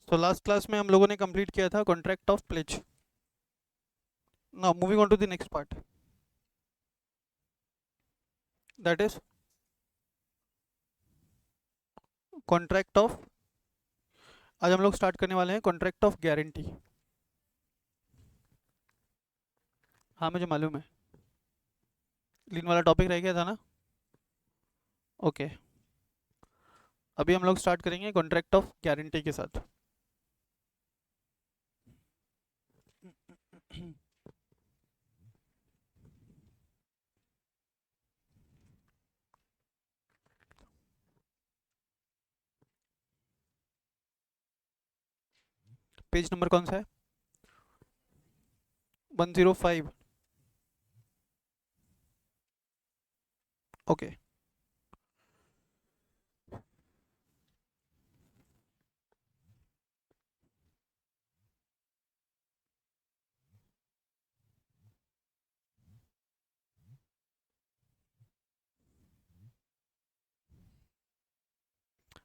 तो last class में हम लोगों ने कंप्लीट किया था contract of pledge. Now moving on to the next part, that is contract of. आज हम लोग स्टार्ट करने वाले हैं कॉन्ट्रैक्ट ऑफ गारंटी. हाँ मुझे मालूम है, लीन वाला टॉपिक रह गया था ना. ओके, अभी हम लोग स्टार्ट करेंगे कॉन्ट्रैक्ट ऑफ गारंटी के साथ. पेज नंबर कौन सा है? 105. ओके,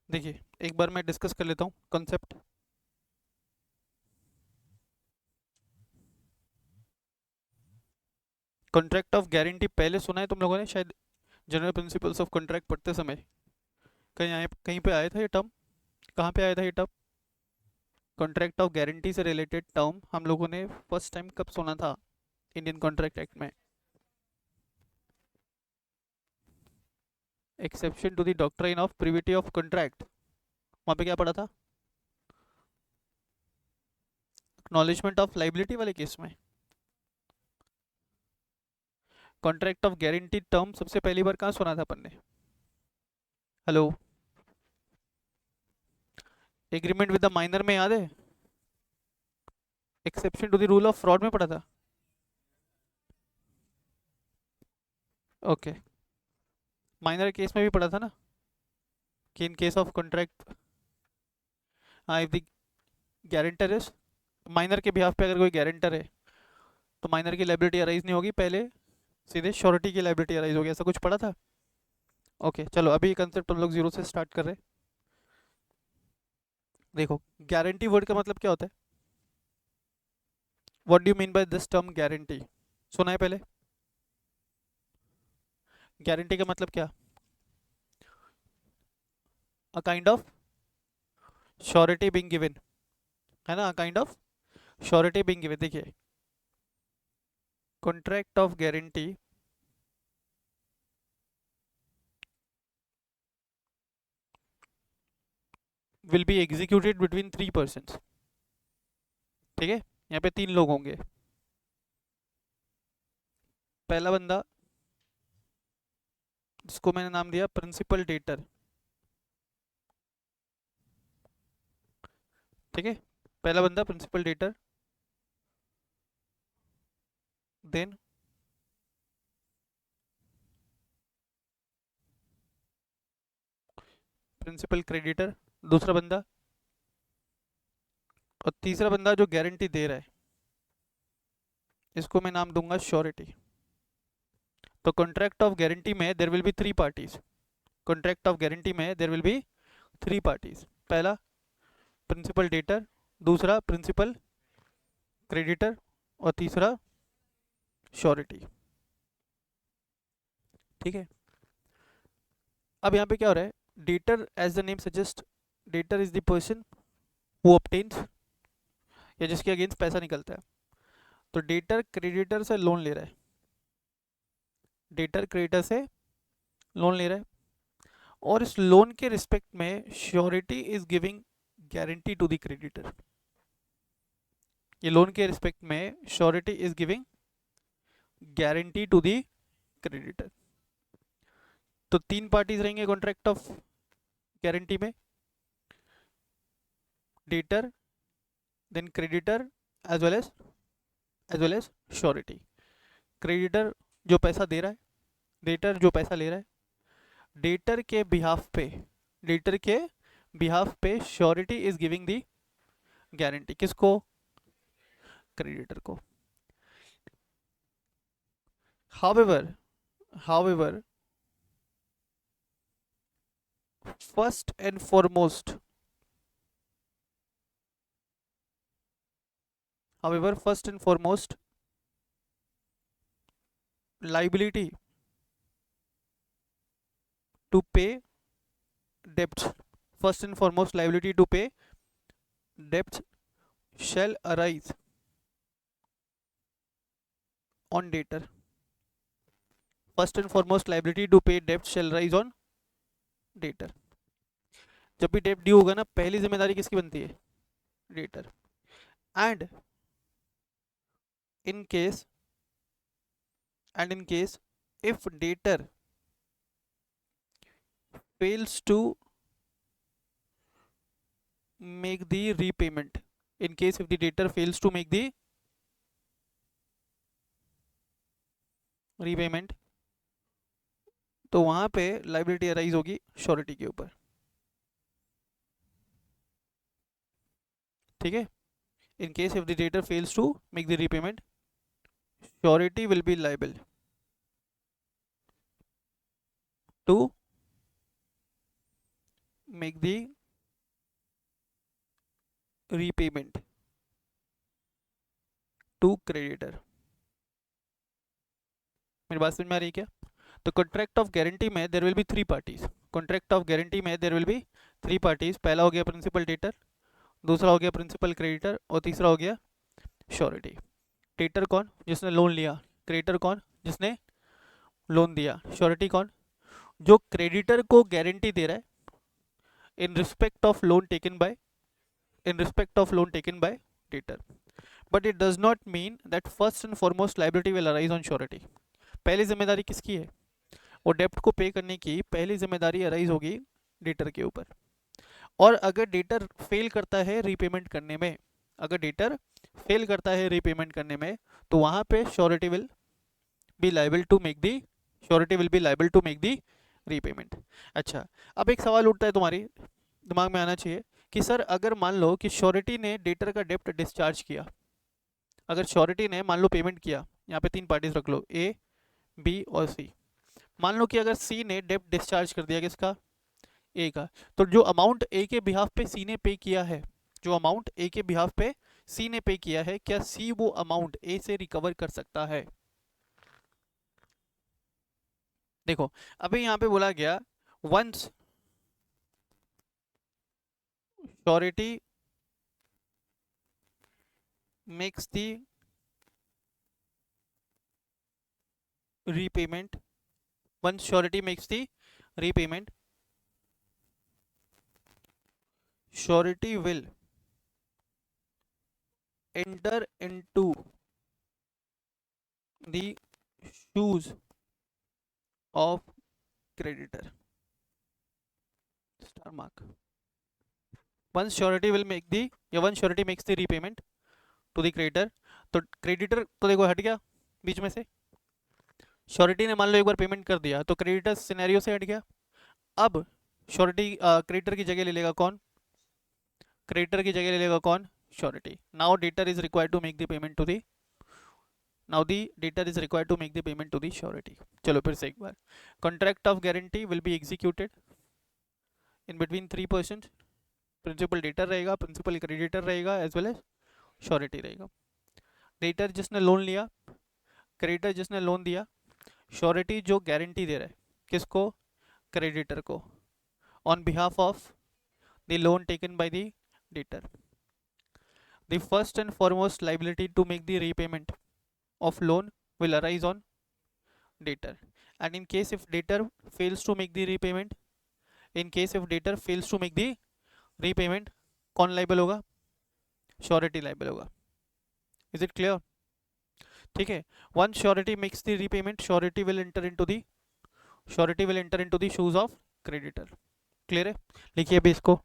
देखिए एक बार मैं डिस्कस कर लेता हूँ कॉन्सेप्ट. कॉन्ट्रैक्ट ऑफ गारंटी पहले सुना है तुम लोगों ने शायद, जनरल प्रिंसिपल्स ऑफ कॉन्ट्रैक्ट पढ़ते समय कहीं पे आया था ये टर्म. कहाँ पे आया था ये टर्म? कॉन्ट्रैक्ट ऑफ गारंटी से रिलेटेड टर्म हम लोगों ने फर्स्ट टाइम कब सुना था? इंडियन कॉन्ट्रैक्ट एक्ट में. Exception to the doctrine of privity of contract, वहाँ पे क्या पढ़ा था? एक्नॉलेजमेंट ऑफ लाइबिलिटी वाले केस में. कॉन्ट्रैक्ट ऑफ गारंटी टर्म सबसे पहली बार कहाँ सुना था अपन ने? Hello, agreement with the minor में याद है? Exception to the rule of fraud में पढ़ा था. ओके, माइनर केस में भी पढ़ा था ना कि इन केस ऑफ कॉन्ट्रैक्ट, हाँ if the guarantor is, minor के बिहाफ पे अगर कोई गारंटर है तो माइनर की लाइबिलिटी अराइज नहीं होगी, पहले सीधे श्योरिटी की लाइबिलिटी अराइज होगी. ऐसा कुछ पढ़ा था. ओके चलो, अभी ये कंसेप्ट हम लोग जीरो से स्टार्ट कर रहे हैं. देखो, गारंटी वर्ड का मतलब क्या होता है? What do you mean by this term guarantee? सुना है पहले? गारंटी का मतलब क्या? A kind of surety being given, है ना? A kind of surety being given. देखिए, contract of guarantee will be executed between three persons. ठीक है, यहाँ पे तीन लोग होंगे. पहला बंदा जिसको मैंने नाम दिया प्रिंसिपल डेटर. ठीक है, पहला बंदा principal debtor, then principal creditor दूसरा बंदा, और तीसरा बंदा जो गारंटी दे रहा है, इसको मैं नाम दूंगा श्योरिटी. तो कॉन्ट्रैक्ट ऑफ गारंटी में there will be three parties. Contract of guarantee में there will be three parties. पहला प्रिंसिपल डेटर, दूसरा प्रिंसिपल क्रेडिटर, और तीसरा श्योरिटी. ठीक है, अब यहाँ पे क्या हो रहा है? Debtor as the name suggest, debtor is the person who obtains, या जिसके अगेंस्ट पैसा निकलता है. तो डेटर क्रेडिटर से लोन ले रहा है, डेटर क्रेडिटर से लोन ले रहा है, और इस लोन के रिस्पेक्ट में surety is giving guarantee to the creditor. ये लोन के रिस्पेक्ट में surety is giving guarantee to the creditor. तो तीन पार्टीज रहेंगे कॉन्ट्रैक्ट ऑफ गारंटी में, debtor, then creditor, as well as surety. Creditor जो पैसा दे रहा है, डेटर जो पैसा ले रहा है. डेटर के बिहाफ पे, डेटर के बिहाफ पे surety is giving the guarantee. किसको? क्रेडिटर को. However first and foremost, However, first and foremost, liability to pay debts. First and foremost, liability to pay debts shall arise on debtor. First and foremost, liability to pay debts shall rise on debtor. जब भी date due होगा ना, पहली जिम्मेदारी किसकी बनती है? Debtor. And in case if debtor fails to make the repayment, in case if the debtor fails to make the repayment, तो वहां पे लाइबिलिटी अराइज होगी श्योरिटी के ऊपर. ठीक है. in case if the debtor fails to make the repayment, surety will be liable to make the repayment to creditor. मेरी बात समझ में आ रही है क्या? तो कॉन्ट्रैक्ट ऑफ गारंटी में there will be three parties. Contract of guarantee में there will be three parties. पहला हो गया प्रिंसिपल डेटर, दूसरा हो गया प्रिंसिपल क्रेडिटर, और तीसरा हो गया श्योरिटी. डेटर कौन? जिसने लोन लिया. क्रेडिटर कौन? जिसने लोन दिया. श्योरिटी कौन? जो क्रेडिटर को गारंटी दे रहा है in respect of loan taken bye debtor. But it does not mean that first and foremost liability will arise on surety. पहली जिम्मेदारी किसकी है? वो डेप्ट को पे करने की पहली जिम्मेदारी अराइज होगी डेटर के ऊपर. और अगर डेटर फेल करता है रीपेमेंट करने में, तो वहां पे surety will be liable to make the repayment. अच्छा, अब एक सवाल उठता है तुम्हारी दिमाग में आना चाहिए कि सर अगर मान लो कि श्योरिटी ने डेटर का डेप्ट डिस्चार्ज किया, अगर श्योरिटी ने मान लो पेमेंट किया, यहाँ पे तीन पार्टीज रख लो, ए, बी और सी. मान लो कि अगर सी ने डेप्ट डिस्चार्ज कर दिया, किसका? ए का. तो जो अमाउंट ए के बिहाफ पे सी ने पे किया है, क्या सी वो अमाउंट ए से रिकवर कर सकता है? देखो, अभी यहाँ पे बोला गया once surety makes the repayment, once surety makes the repayment, surety will enter into the shoes of creditor. Star mark. Once surety makes the repayment to the creditor, तो creditor तो देखो हट गया बीच में से. श्योरिटी ने मान लो एक बार पेमेंट कर दिया तो क्रेडिटर सिनेरियो से हट गया. अब श्योरिटी क्रेडिटर की जगह ले लेगा कौन? Surety. Now debtor is required to make the payment to the surety. चलो फिर से एक बार. Contract of guarantee will be executed in between three persons. Principal debtor रहेगा, प्रिंसिपल क्रेडिटर रहेगा, एज वेल एज श्योरिटी रहेगा. डेटर जिसने loan लिया, क्रेडिटर जिसने लोन दिया, श्योरिटी जो गारंटी दे रहा है किसको? क्रेडिटर को, on behalf of the loan taken by the debtor. The first and foremost liability to make the repayment of loan will arise on debtor. And in case if debtor fails to make the repayment, कौन liable होगा? Surety liable होगा. Is it clear? ठीक है. once surety makes the repayment, surety will enter into the shoes of creditor. Clear है? लिखिए अभी इसको.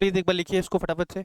Please एक बार लिखिए इसको फटाफट से.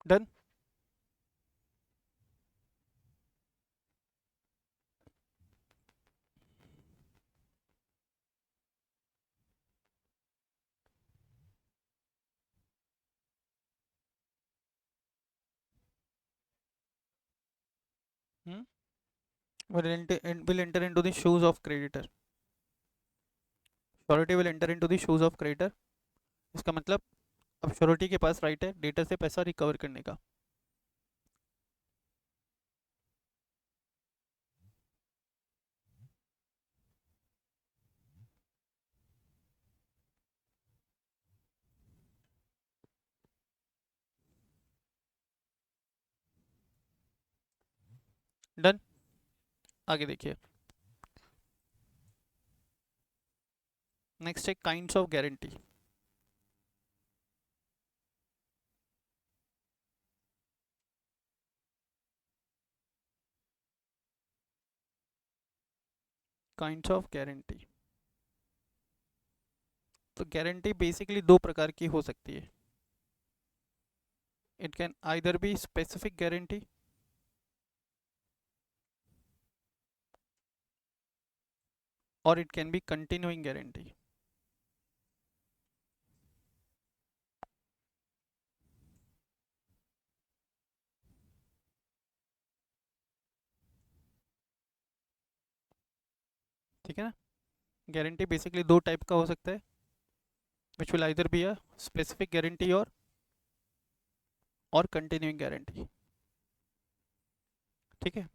Done. will enter into the shoes of creditor. Surety will enter into the shoes of creditor. इसका मतलब अब श्योरिटी के पास राइट है डेटर से पैसा रिकवर करने का। डन। आगे देखिए, नेक्स्ट है kinds of guarantee. Kinds of guarantee, तो गारंटी बेसिकली दो प्रकार की हो सकती है। It can either be specific guarantee और it can be continuing guarantee. ठीक है ना, गारंटी बेसिकली दो टाइप का हो सकता है, which will either be a specific guarantee और कंटिन्यूइंग गारंटी। ठीक है,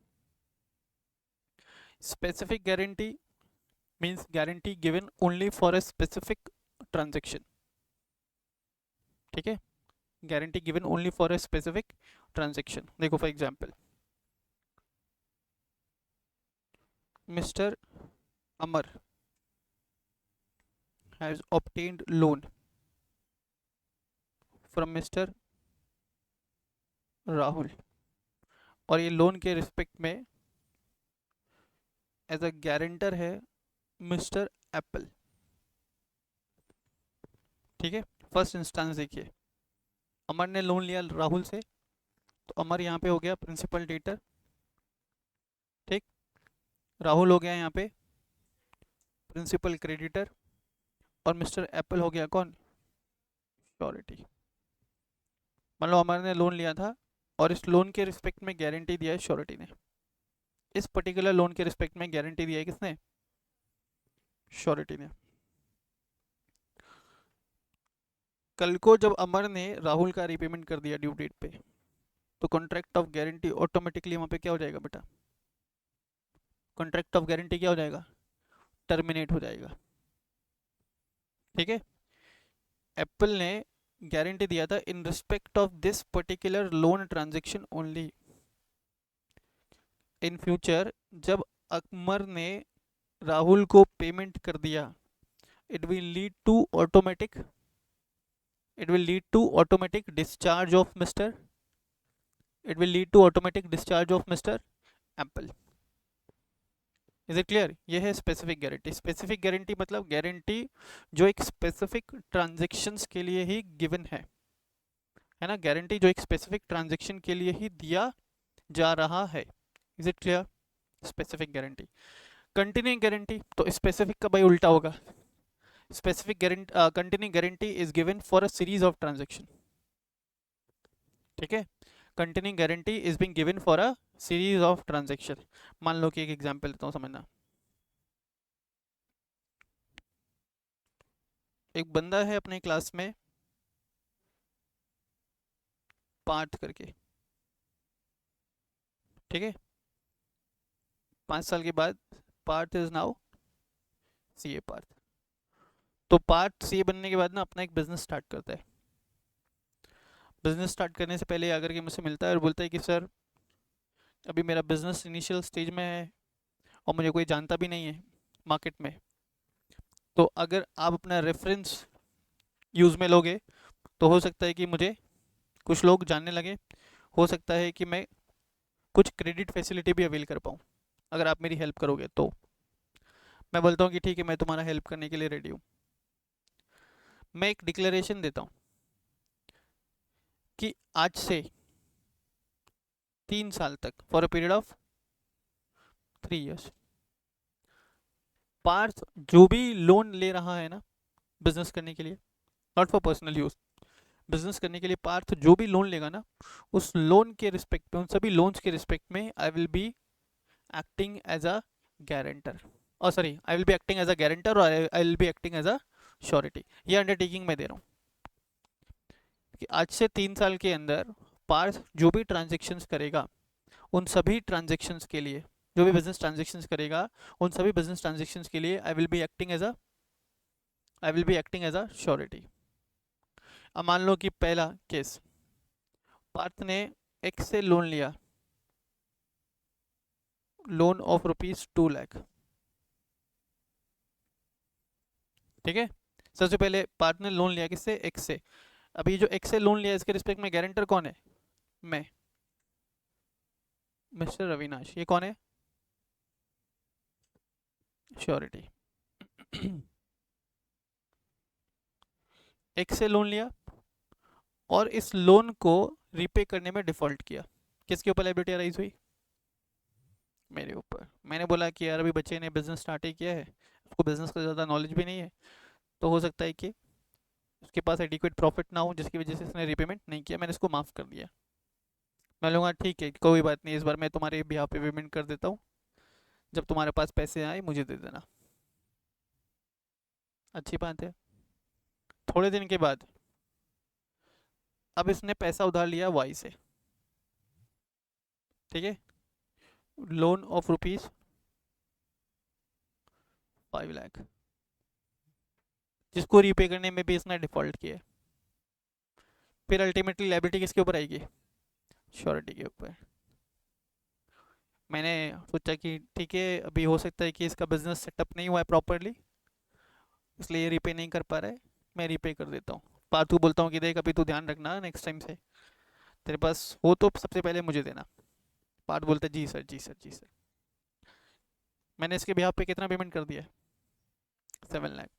specific guarantee means guarantee given only for a specific transaction. ठीक है, guarantee given only for a specific transaction. देखो for example, mister Amar has obtained loan from mister Rahul, और ये loan के respect में एज अ गारंटर है मिस्टर एप्पल। ठीक है, फर्स्ट इंस्टेंस देखिए, अमर ने लोन लिया राहुल से, तो अमर यहाँ पे हो गया प्रिंसिपल डेटर। ठीक, राहुल हो गया यहाँ पे प्रिंसिपल क्रेडिटर, और मिस्टर एप्पल हो गया कौन, श्योरिटी। मान लो अमर ने लोन लिया था और इस लोन के रिस्पेक्ट में गारंटी दिया है श्योरिटी ने। इस पर्टिकुलर लोन के रिस्पेक्ट में गारंटी दिया है किसने, श्योरिटी ने। कल को जब अमर ने राहुल का रीपेमेंट कर दिया ड्यू डेट पे, तो कॉन्ट्रैक्ट ऑफ गारंटी ऑटोमेटिकली वहाँ पे क्या हो जाएगा बेटा, कॉन्ट्रैक्ट ऑफ गारंटी क्या हो जाएगा, टर्मिनेट हो जाएगा। ठीक है, एप्पल ने गारंटी दिया था in respect of this particular loan transaction only. In future जब अमर ने राहुल को पेमेंट कर दिया, it will lead to automatic discharge of Mr. Apple. Is it clear? ये है स्पेसिफिक गारंटी। स्पेसिफिक गारंटी मतलब गारंटी जो एक स्पेसिफिक ट्रांजेक्शन्स के लिए ही गिवन है ना, गारंटी जो एक स्पेसिफिक ट्रांजेक्शन के लिए ही दिया जा रहा है। Is it clear? Specific guarantee. Continuing guarantee तो स्पेसिफिक का भाई उल्टा होगा। Specific guarantee, continuing guarantee is given for a series of transaction. ठीक है, continuing guarantee is being given for a series of transaction. मान लो कि एक एग्जांपल देता हूँ, समझना। एक बंदा है अपने क्लास में पार्थ करके, ठीक है, 5 साल के बाद Parth is now CA Parth. तो पार्थ सीए बनने के बाद ना अपना एक बिजनेस स्टार्ट करता है। बिजनेस स्टार्ट करने से पहले आकर के मुझसे मिलता है और बोलता है कि सर अभी मेरा बिजनेस इनिशियल स्टेज में है और मुझे कोई जानता भी नहीं है मार्केट में, तो अगर आप अपना रेफरेंस यूज़ में लोगे तो हो सकता है कि मुझे कुछ लोग जानने लगे, हो सकता है कि मैं कुछ क्रेडिट फैसिलिटी भी अवेल कर पाऊँ अगर आप मेरी हेल्प करोगे तो। मैं बोलता हूँ कि ठीक है, मैं तुम्हारा हेल्प करने के लिए रेडी हूँ। मैं एक डिक्लेरेशन देता हूँ कि आज से 3 साल तक, for a period of 3 years। Parth जो भी लोन ले रहा है ना बिजनेस करने के लिए, not for personal use, business करने के लिए पार्थ जो भी लोन लेगा ना, उस लोन के रिस्पेक्ट में, उन सभी लोन्स के रिस्पेक्ट में I will be acting as a guarantor, और sorry I will be acting as a guarantor, और I will be acting as a surety. ये अंडरटेकिंग मैं दे रहा हूँ कि आज से 3 साल के अंदर पार्थ जो भी ट्रांजेक्शन्स करेगा, उन सभी ट्रांजेक्शन्स के लिए, जो भी बिजनेस ट्रांजेक्शन्स करेगा, उन सभी बिजनेस ट्रांजेक्शन्स के लिए I will be acting as a surety. अब मान लो कि पहला केस, पार्थ ने एक्स से लोन लिया, लोन ऑफ ₹2 लाख, ठीक है। सबसे पहले पार्थ ने लोन लिया किससे, एक्स से। अभी जो एक्स से लोन लिया इसके रिस्पेक्ट में गारंटर कौन है, मैं, मिस्टर अविनाश। ये कौन है, श्योरिटी। एक्स से लोन लिया और इस लोन को रीपे करने में डिफॉल्ट किया, किसके ऊपर लायबिलिटी अराइज हुई, मेरे ऊपर। मैंने बोला कि यार अभी बच्चे ने बिजनेस स्टार्ट ही किया है, उसको बिजनेस का ज़्यादा नॉलेज भी नहीं है, तो हो सकता है कि उसके पास एडिक्वेट प्रॉफिट ना हो, जिसकी वजह से इसने रीपेमेंट नहीं किया, मैंने इसको माफ़ कर दिया। मैं लूँगा ठीक है, कोई बात नहीं, इस बार मैं तुम्हारे बिहाफ पे पेमेंट कर देता हूँ, जब तुम्हारे पास पैसे आए मुझे दे देना। अच्छी बात है। थोड़े दिन के बाद अब इसने पैसा उधार लिया वाई से, ठीक है, लोन ऑफ ₹5 लाख, जिसको रीपे करने में भी इसने डिफॉल्ट किया। फिर अल्टीमेटली लायबिलिटी किसके ऊपर आएगी, श्योरिटी के ऊपर। मैंने सोचा कि ठीक है, अभी हो सकता है कि इसका बिजनेस सेटअप नहीं हुआ है प्रॉपरली, इसलिए ये रीपे नहीं कर पा रहा है, मैं रीपे कर देता हूँ। पार्थू बोलता हूँ कि देख अभी तू ध्यान रखना, नेक्स्ट टाइम से तेरे पास हो तो सबसे पहले मुझे देना। पार्थ बोलता है जी सर, जी सर, जी सर। मैंने इसके बिहाफ पे कितना पेमेंट कर दिया, 7 लाख।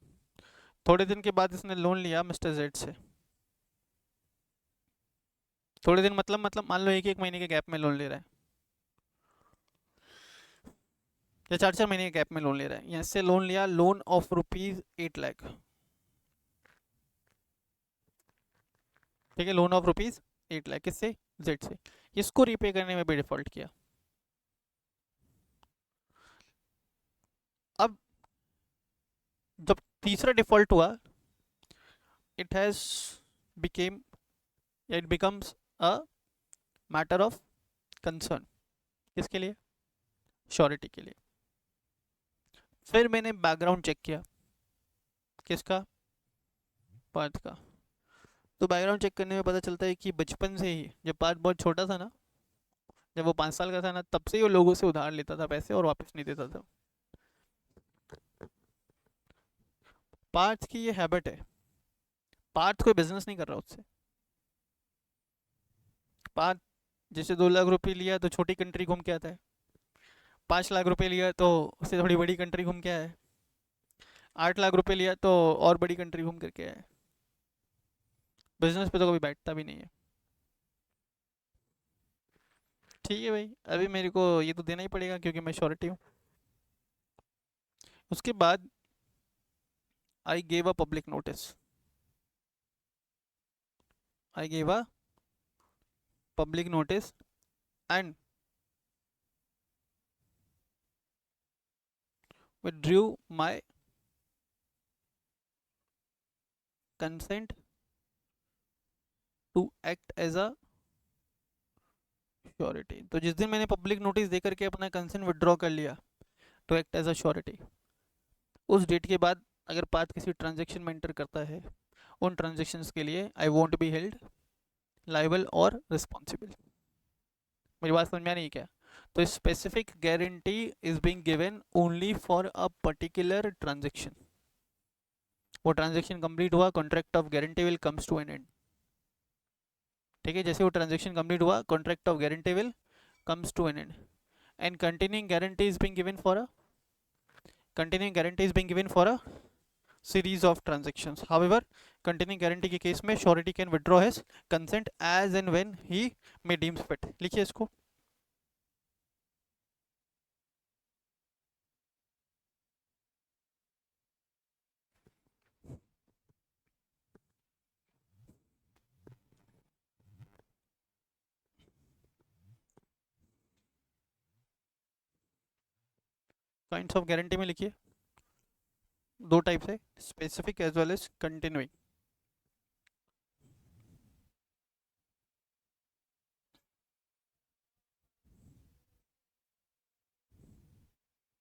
थोड़े दिन के बाद इसने लोन लिया मिस्टर जेड से, थोड़े दिन मतलब मान लो एक एक महीने के गैप में लोन ले रहा है, या 4 4 महीने के गैप में लोन ले रहा है। यहाँ से लोन लिया, लोन ऑफ ₹8 लाख, ठीक है, लोन ऑफ ₹8 लाख किससे, जेड से। इसको रीपे करने में भी डिफॉल्ट किया। अब जब तीसरा डिफॉल्ट हुआ, इट हैज बिकेम, या it becomes a matter of concern, किसके लिए, श्योरिटी के लिए। फिर मैंने बैकग्राउंड चेक किया, किसका, पार्थ का। तो बैकग्राउंड चेक करने में पता चलता है कि बचपन से ही, जब पार्थ बहुत छोटा था ना, जब वो 5 साल का था ना, तब से ही वो लोगों से उधार लेता था पैसे और वापस नहीं देता था। पार्थ की ये हैबिट है। पार्थ कोई बिजनेस नहीं कर रहा उससे। पार्थ जैसे 2 लाख रुपए लिया तो छोटी कंट्री घूम के आता है, 5 लाख रुपए लिया तो उससे थोड़ी बड़ी कंट्री घूम के आया है, 8 लाख रुपए लिया तो और बड़ी कंट्री घूम करके आया है। बिजनेस पे तो कभी बैठता भी नहीं है। ठीक है भाई, अभी मेरे को ये तो देना ही पड़ेगा क्योंकि मैं श्योरिटी हूँ। उसके बाद I gave a public notice, I gave a public notice and withdrew my consent to act as a surety. तो जिस दिन मैंने पब्लिक नोटिस दे करके अपना कंसेंट विड्रॉ कर लिया to act as a surety, उस डेट के बाद अगर पार्थ किसी ट्रांजेक्शन में एंटर करता है, उन ट्रांजेक्शन्स के लिए I won't be held liable और रिस्पॉन्सिबल। मेरी बात समझ में आ रही है क्या। तो specific guarantee is being given only for a particular transaction. वो ट्रांजेक्शन कंप्लीट हुआ, contract of guarantee will comes to an end, ठीक है। जैसे वो ट्रांजेक्शन कंप्लीट हुआ, contract of guarantee will comes to an end, and continuing guarantee is being given for a series of transactions. However, continuing guarantee के case में surety can withdraw his consent as and when he may deems fit. लिखिए इसको, kinds of guarantee में लिखिए, दो types है, specific as well as continuing.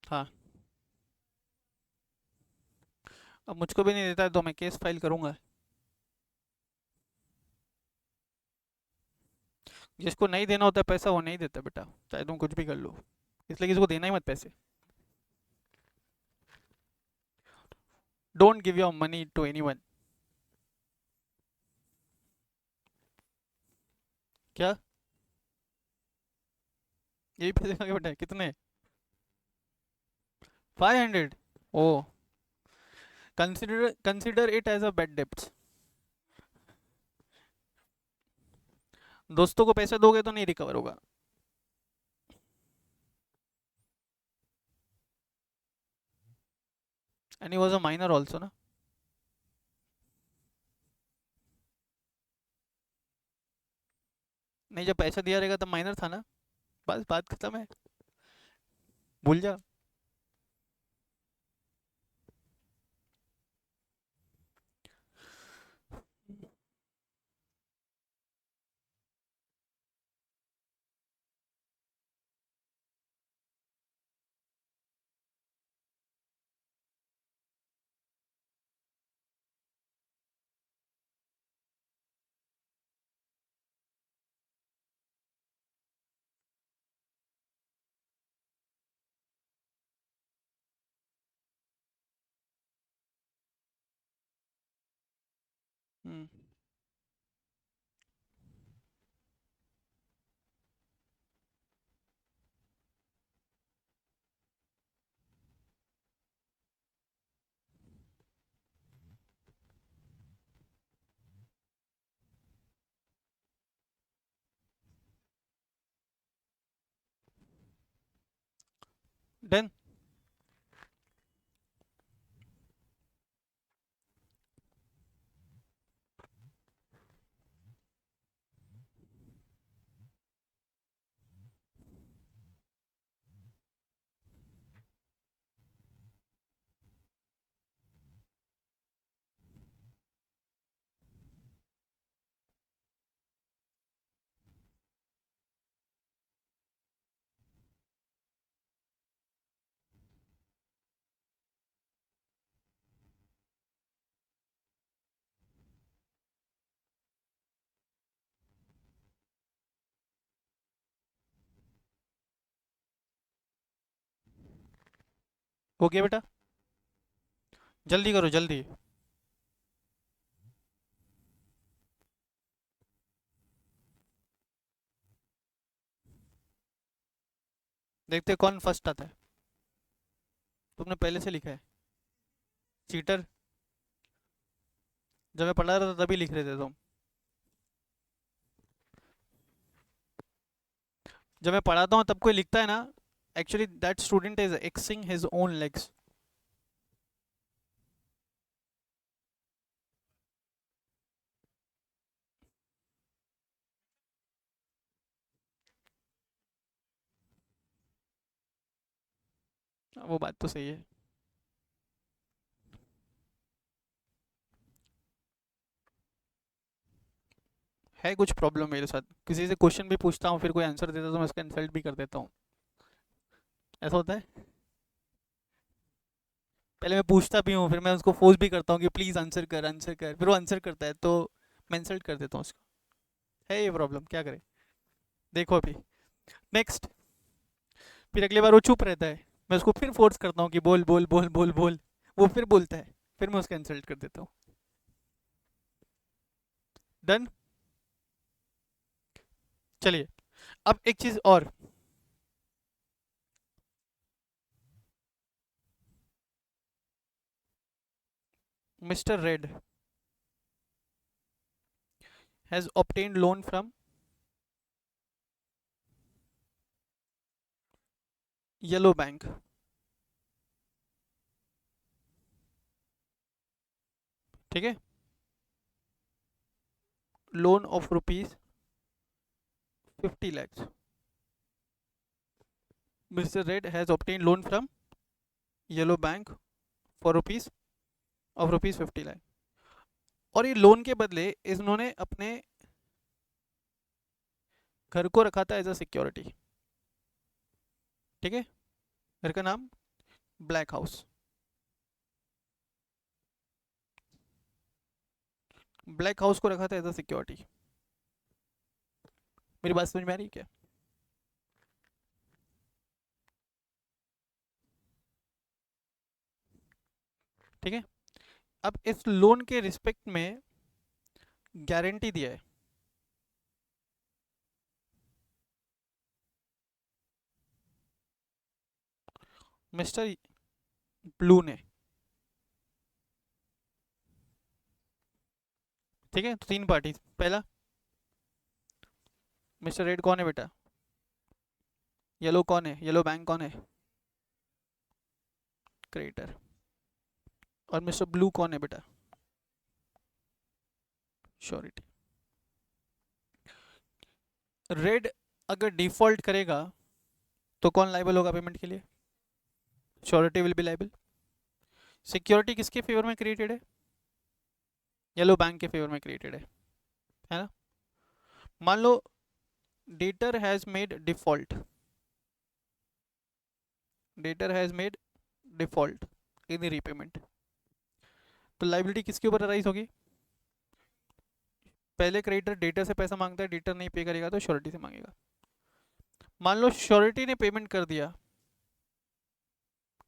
हाँ, अब मुझको भी नहीं देता है तो मैं केस फाइल करूंगा। जिसको नहीं देना होता है पैसा वो नहीं देता बेटा, चाहे तुम कुछ भी कर लो, इसलिए किसी को देना ही मत पैसे। Don't give your money to anyone. क्या? यही पैसे खा के बेटा, कितने? 500? Oh, consider it as a bad डेब्ट। दोस्तों को पैसे दोगे तो नहीं रिकवर होगा। And he was a minor also ना। नहीं, जब पैसा दिया रहेगा तब माइनर था ना, बस बात खत्म है, भूल जा। हम्म। डन। हो गया बेटा, जल्दी करो जल्दी। देखते हैं कौन फर्स्ट आता है। तुमने पहले से लिखा है, चीटर। जब मैं पढ़ा रहा था तभी लिख रहे थे तुम। जब मैं पढ़ाता हूँ तब कोई लिखता है ना, actually that student is axing his own legs. वो बात तो सही है कुछ प्रॉब्लम मेरे साथ, किसी से क्वेश्चन भी पूछता हूँ फिर कोई आंसर देता तो मैं उसका इंसल्ट भी कर देता हूँ। ऐसा होता है। पहले मैं पूछता भी हूँ फिर मैं उसको फोर्स भी करता हूँ कि प्लीज़ आंसर कर, फिर वो आंसर करता है तो मैं इंसल्ट कर देता हूँ उसको। है ये प्रॉब्लम, क्या करें। देखो अभी, नेक्स्ट। फिर अगली बार वो चुप रहता है, मैं उसको फिर फोर्स करता हूँ कि बोल बोल बोल बोल बोल। वो फिर बोलता है, फिर मैं उसका इंसल्ट कर देता हूँ। डन। चलिए, अब एक चीज़ और। Mister red has obtained loan from yellow bank. ठीक है, loan of rupees 50 lakhs। Mister red has obtained loan from yellow bank for ₹50 lakh, और ये लोन के बदले इन्होंने अपने घर को रखा था एज अ सिक्योरिटी। ठीक है, घर का नाम ब्लैक हाउस। ब्लैक हाउस को रखा था एज अ सिक्योरिटी। मेरी बात समझ में आ रही है क्या? ठीक है, अब इस लोन के रिस्पेक्ट में गारंटी दिया है मिस्टर ब्लू ने। ठीक है, तो तीन पार्टी। पहला, मिस्टर रेड कौन है बेटा? येलो कौन है? येलो बैंक कौन है? क्रेडिटर। और मिस्टर ब्लू कौन है बेटा? श्योरिटी। रेड अगर डिफॉल्ट करेगा तो कौन लाइबल होगा पेमेंट के लिए? Surety will be liable. Security किसके फेवर में क्रिएटेड है? येलो बैंक के फेवर में क्रिएटेड है ना? मान लो debtor has made default, debtor has made default in repayment, तो लाइबिलिटी किसके ऊपर अराइज होगी? पहले क्रेडिटर डेटर से पैसा मांगता है, डेटर नहीं पे करेगा तो श्योरिटी से मांगेगा। मान लो श्योरिटी ने पेमेंट कर दिया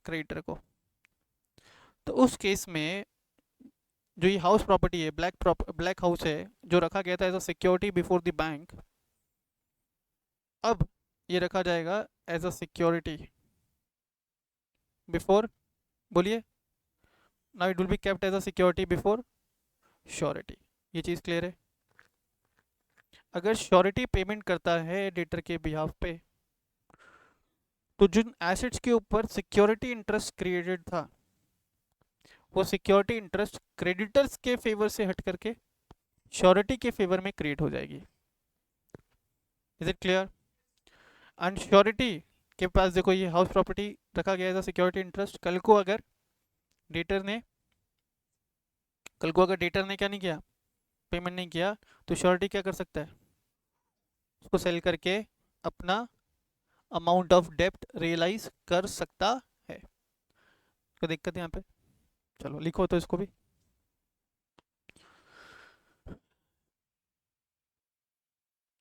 क्रेडिटर को, तो उस केस में जो ये हाउस प्रॉपर्टी है, ब्लैक हाउस है, जो रखा गया था as a security before the bank, अब ये रखा जाएगा एज अ सिक्योरिटी बिफोर, बोलिए, now it will be kept as a security before surety. ये चीज़ क्लियर है? अगर श्योरिटी पेमेंट करता है डेटर के बिहाफ पे, तो जिन एसेट्स के ऊपर सिक्योरिटी इंटरेस्ट क्रिएटेड था, वो सिक्योरिटी इंटरेस्ट क्रेडिटर्स के फेवर से हट करके श्योरिटी के फेवर में क्रिएट हो जाएगी। Is it clear? And surety के पास देखो ये हाउस प्रॉपर्टी रखा गया है सिक्योरिटी इंटरेस्ट, डेटर ने कल को अगर डेटर ने क्या नहीं किया, पेमेंट नहीं किया, तो श्योरिटी क्या कर सकता है? उसको सेल करके अपना अमाउंट ऑफ डेप्ट रियलाइज कर सकता है। कोई दिक्कत है यहाँ पे? चलो लिखो तो इसको भी।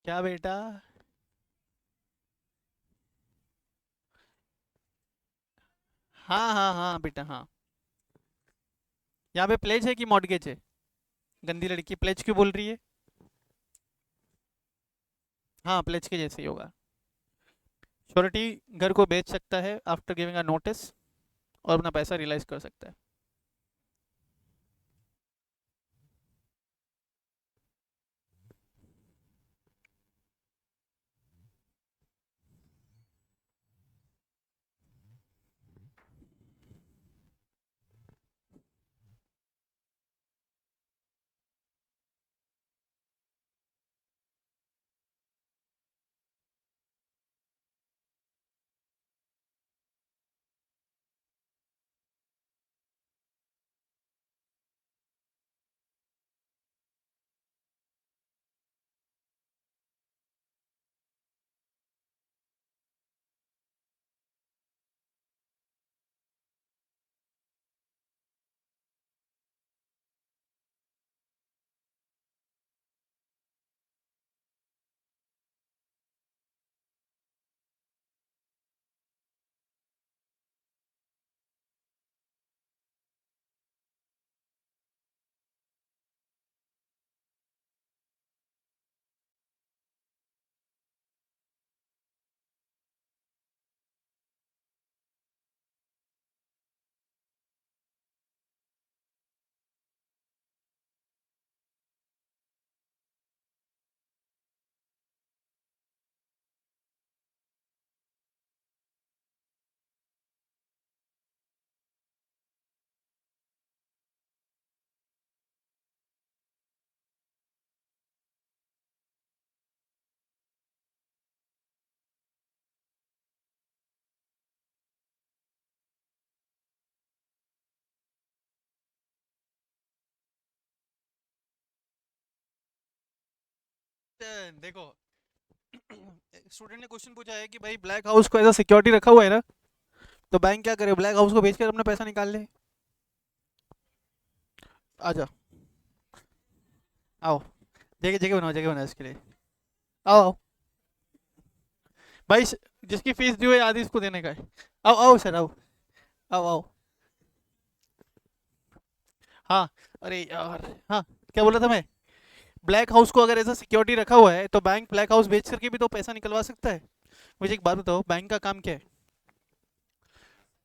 क्या बेटा? हाँ हाँ हाँ बेटा, हाँ। यहाँ पे प्लेज है कि मॉडगेज है? गंदी लड़की प्लेज क्यों बोल रही है? हाँ, प्लेज के जैसे ही होगा। श्योरिटी घर को बेच सकता है आफ्टर गिविंग अ नोटिस, और अपना पैसा रियलाइज कर सकता है। क्वेश्चन देखो, स्टूडेंट ने क्वेश्चन पूछा है कि भाई ब्लैक हाउस को एज सिक्योरिटी रखा हुआ है ना, तो बैंक क्या करे, ब्लैक हाउस को बेचकर अपना पैसा निकाल ले। आजा, आओ, जगह जगह बनाओ इसके लिए। आओ आओ भाई, जिसकी फीस ड्यू है आधी इसको देने का है। आओ आओ सर, आओ आओ आओ। हाँ, अरे यार, हाँ, क्या बोला था मैं? ब्लैक हाउस को अगर ऐसा सिक्योरिटी रखा हुआ है तो बैंक ब्लैक हाउस बेच करके भी तो पैसा निकलवा सकता है। मुझे एक बात बताओ, बैंक का काम क्या है?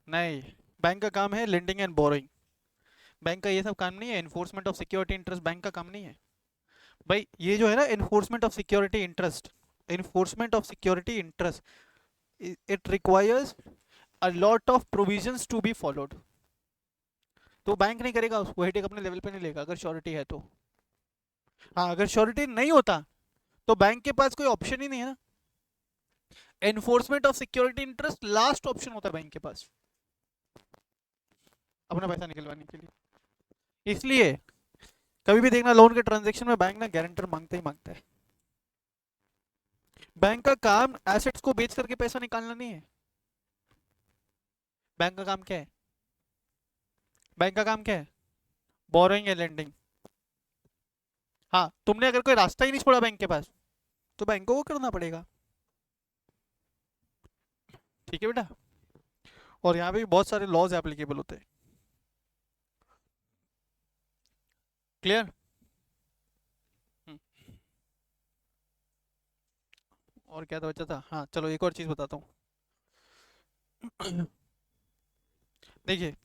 नहीं, बैंक का काम है लेंडिंग एंड बोरोइंग। बैंक का ये सब काम नहीं है, enforcement of security interest bank का काम नहीं है। भाई ये जो है ना, enforcement of security interest, enforcement of security interest, it requires a lot of provisions to be followed. तो बैंक नहीं करेगा, उसको हेडेक अपने लेवल पे नहीं लेगा अगर श्योरिटी है तो। हाँ, अगर श्योरिटी नहीं होता तो बैंक के पास कोई ऑप्शन ही नहीं है ना। Enforcement of security interest last option होता है बैंक के पास अपना पैसा निकलवाने के लिए। इसलिए कभी भी देखना, लोन के ट्रांजेक्शन में बैंक ना गारंटर मांगता ही मांगता है। बैंक का काम एसेट्स को बेच करके पैसा निकालना नहीं है। बैंक का काम क्या है? बैंक का काम क्या है? Borrowing and lending. हाँ, तुमने अगर कोई रास्ता ही नहीं छोड़ा बैंक के पास, तो बैंक को वो करना पड़ेगा। ठीक है बेटा, और यहाँ पे भी बहुत सारे लॉज एप्लीकेबल होते हैं। क्लियर? और क्या था बचा था, हाँ चलो एक और चीज बताता हूँ। देखिए,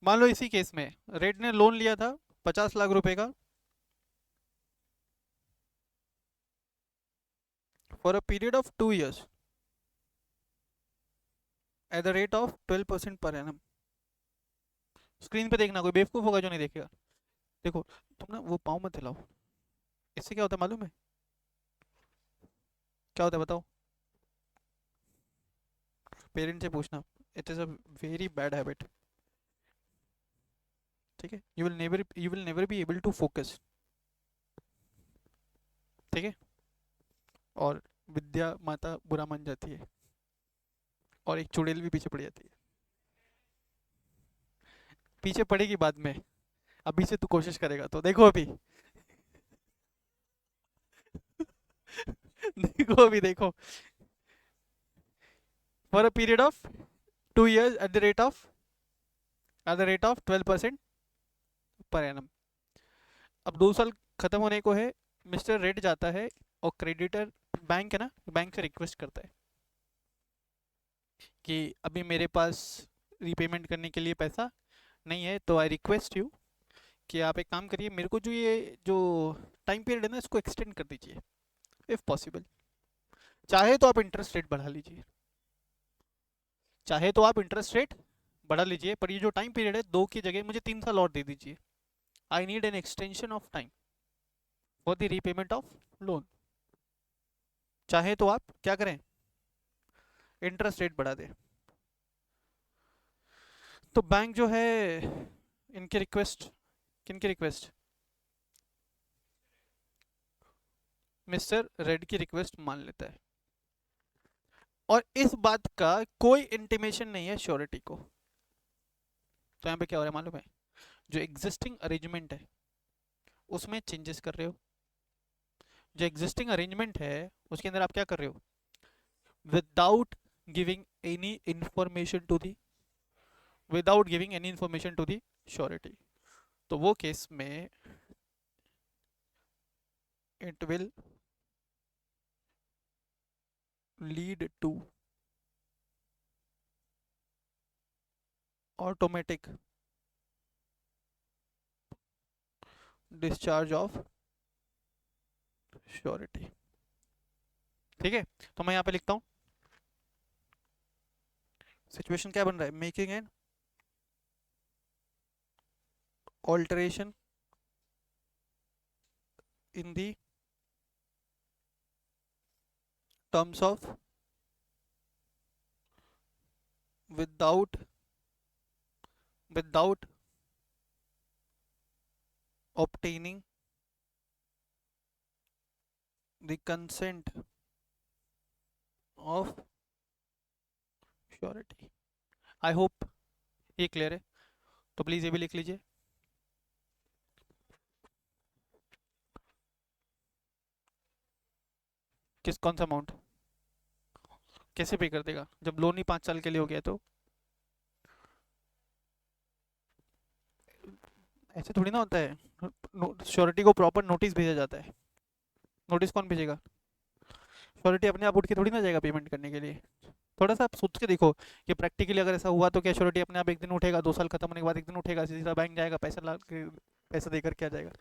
मान लो इसी केस में रेड ने लोन लिया था 50 लाख रुपए का, for a period of 2 years at the rate of 12% per annum. Screen पे देखना, कोई बेवकूफ होगा जो नहीं देखेगा। देखो, तुम ना वो पाँव मत हिलाओ, इससे क्या होता है मालूम है? क्या होता है बताओ? पेरेंट्स से पूछना, it is a very bad habit. ठीक है, you will never be able to focus. ठीक है, और विद्या माता बुरा मान जाती है, और एक चुड़ैल भी पीछे पड़ जाती है। पीछे पड़ेगी बाद में, अभी से तू कोशिश करेगा तो देखो अभी। देखो अभी देखो, for a period of 2 years at the rate of 12% per annum. अब 2 साल खत्म होने को है, मिस्टर रेड जाता है और क्रेडिटर, बैंक है ना, बैंक से रिक्वेस्ट करता है कि अभी मेरे पास रीपेमेंट करने के लिए पैसा नहीं है, तो आई रिक्वेस्ट यू कि आप एक काम करिए, मेरे को जो टाइम पीरियड है ना, इसको एक्सटेंड कर दीजिए इफ़ पॉसिबल। चाहे तो आप इंटरेस्ट रेट बढ़ा लीजिए, चाहे तो आप इंटरेस्ट रेट बढ़ा लीजिए, पर ये जो टाइम पीरियड है 2 की जगह मुझे 3 साल और दे दीजिए। I need an extension of time for the repayment of loan. चाहे तो आप क्या करें, इंटरेस्ट रेट बढ़ा दें। तो बैंक जो है, इनकी रिक्वेस्ट, किनकी रिक्वेस्ट, मिस्टर रेड की रिक्वेस्ट मान लेता है, और इस बात का कोई इंटीमेशन नहीं है श्योरिटी को। तो यहाँ पे क्या हो रहा है मालूम है? जो एग्जिस्टिंग अरेंजमेंट है उसमें चेंजेस कर रहे हो। जो एग्जिस्टिंग अरेंजमेंट है उसके अंदर आप क्या कर रहे हो, without giving any information to the, without giving any information to the surety. तो वो केस में it will lead to automatic discharge of surety. ठीक है, तो मैं यहाँ पे लिखता हूँ, सिचुएशन क्या बन रहा है, making an alteration in the terms of without without obtaining the consent of surety. I hope ये क्लियर है, तो प्लीज़ ये भी लिख लीजिए। कौन सा अमाउंट कैसे पे कर देगा जब लोन ही 5 साल के लिए हो गया? तो ऐसे थोड़ी ना होता है, श्योरिटी को प्रॉपर नोटिस भेजा जाता है। नोटिस कौन भेजेगा? श्योरिटी अपने आप उठ के थोड़ी ना जाएगा पेमेंट करने के लिए। थोड़ा सा आप सोच के देखो कि प्रैक्टिकली अगर ऐसा हुआ तो क्या श्योरिटी अपने आप एक दिन उठेगा? 2 साल खत्म होने के बाद एक दिन उठेगा, सीधा बैंक जाएगा, पैसा ला के पैसा देकर क्या जाएगा?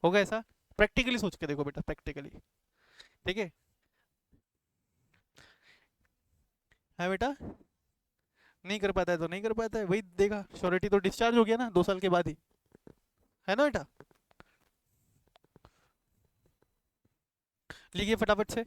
होगा ऐसा? प्रैक्टिकली सोच के देखो बेटा, प्रैक्टिकली। ठीक है बेटा? नहीं कर पाता है तो नहीं कर पाता है, वही देगा। श्योरिटी तो डिस्चार्ज हो गया ना 2 साल के बाद ही, है ना बेटा? लिखिए फटाफट से।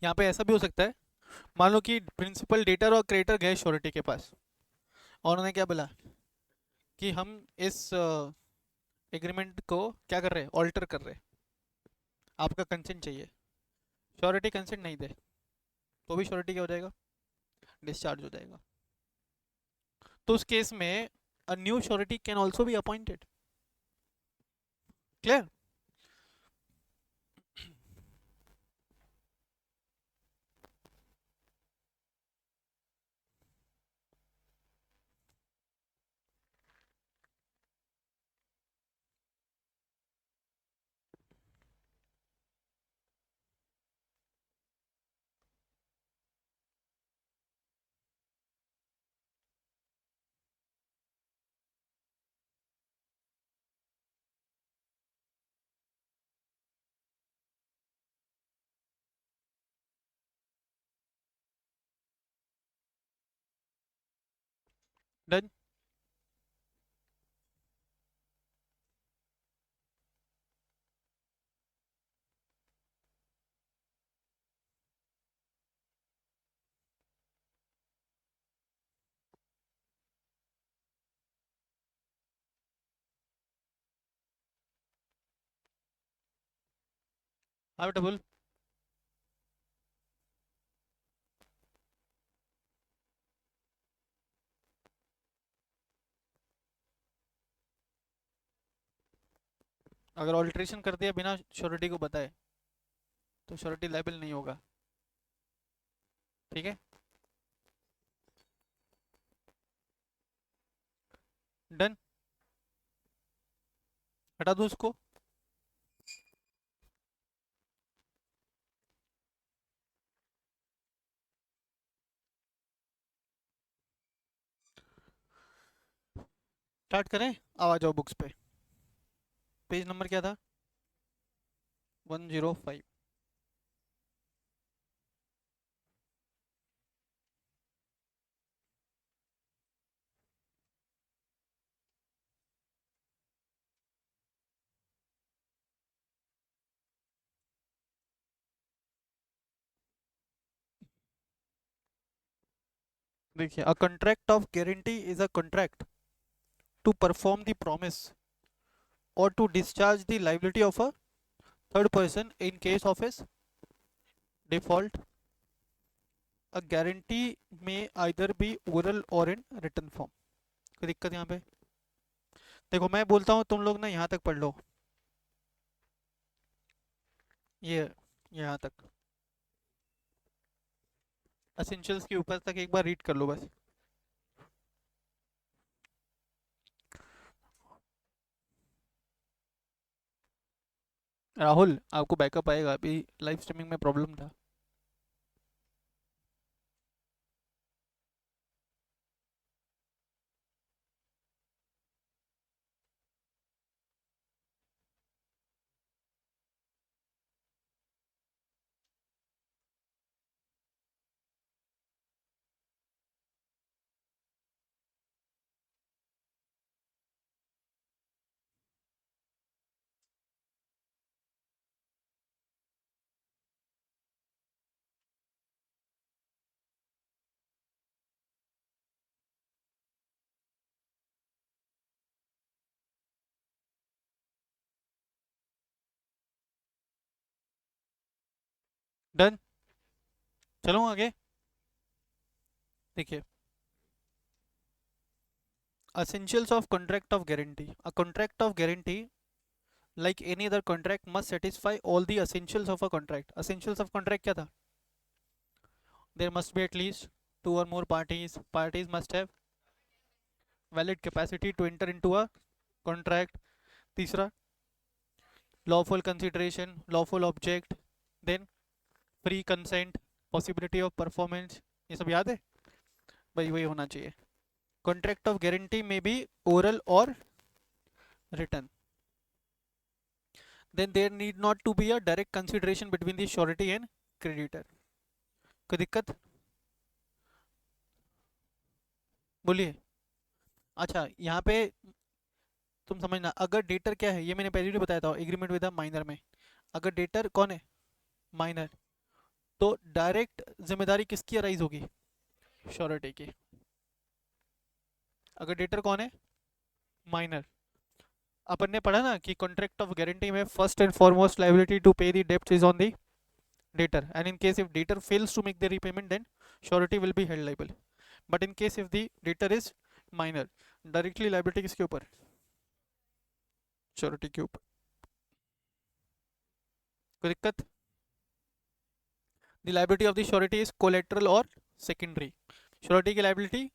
यहाँ पे ऐसा भी हो सकता है, मान लो कि प्रिंसिपल डेटर और क्रेडिटर गए श्योरिटी के पास, और उन्होंने क्या बोला कि हम इस एग्रीमेंट को क्या कर रहे हैं, ऑल्टर कर रहे हैं, आपका कंसेंट चाहिए। श्योरिटी कंसेंट नहीं दे तो भी श्योरिटी क्या हो जाएगा? डिस्चार्ज हो जाएगा। तो उस केस में a new surety can also be appointed. Clear? Done. हाँ बेटा बोल। अगर ऑल्ट्रेशन कर दिया बिना श्योरिटी को बताए तो श्योरिटी लायबल नहीं होगा। ठीक है? डन। हटा दो उसको। स्टार्ट करें? आ जाओ बुक्स पे। पेज नंबर क्या था? 105। देखिए, a contract of guarantee is a contract to perform the promise और to discharge the liability of a third person in case of is default. A guarantee में आइदर बी ओरल और in written form. कोई दिक्कत यहाँ पे? देखो मैं बोलता हूँ, तुम लोग ना यहाँ तक पढ़ लो, ये यहाँ तक एसेंशियल्स के ऊपर तक एक बार रीड कर लो बस। राहुल आपको बैकअप आएगा, अभी लाइव स्ट्रीमिंग में प्रॉब्लम था। डन। चलो आगे देखिए, essentials of contract of guarantee. A contract of guarantee, like any other contract, must satisfy all the essentials of a contract. Essentials of contract क्या था? There must be at least two or more parties. Parties must have valid capacity to enter into a contract. तीसरा, lawful consideration, lawful object, then free consent, possibility of performance. ये सब याद है भाई? वही होना चाहिए. Contract of guarantee may be oral or written. Then there need not to be a direct consideration between the surety and creditor. कोई दिक्कत? बोलिए. अच्छा यहाँ पे तुम समझना, अगर डेटर क्या है, ये मैंने पहले भी बताया था एग्रीमेंट विद माइनर में. अगर डेटर कौन है? माइनर. तो डायरेक्ट जिम्मेदारी किसकी अराइज होगी? श्योरिटी की. अगर डेटर कौन है? माइनर. अपन ने पढ़ा ना कि कॉन्ट्रैक्ट ऑफ गारंटी में first and foremost liability to pay the debts is on the debtor, and in case if debtor fails to make the repayment then surety will be held liable. But in case if the debtor is minor, directly liability किसके ऊपर? Surety के ऊपर. कोई दिक्कत? The liability of the surety is collateral और secondary. Surety की liability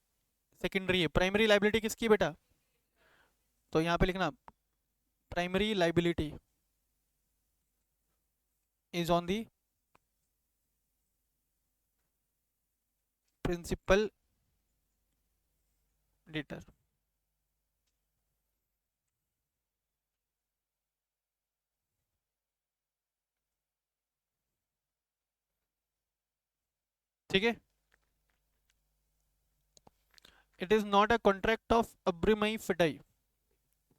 secondary है. Primary liability किसकी है बेटा? तो यहाँ पे लिखना, primary liability is on the principal debtor. ठीक है. It is not a contract of uberrimae fidei,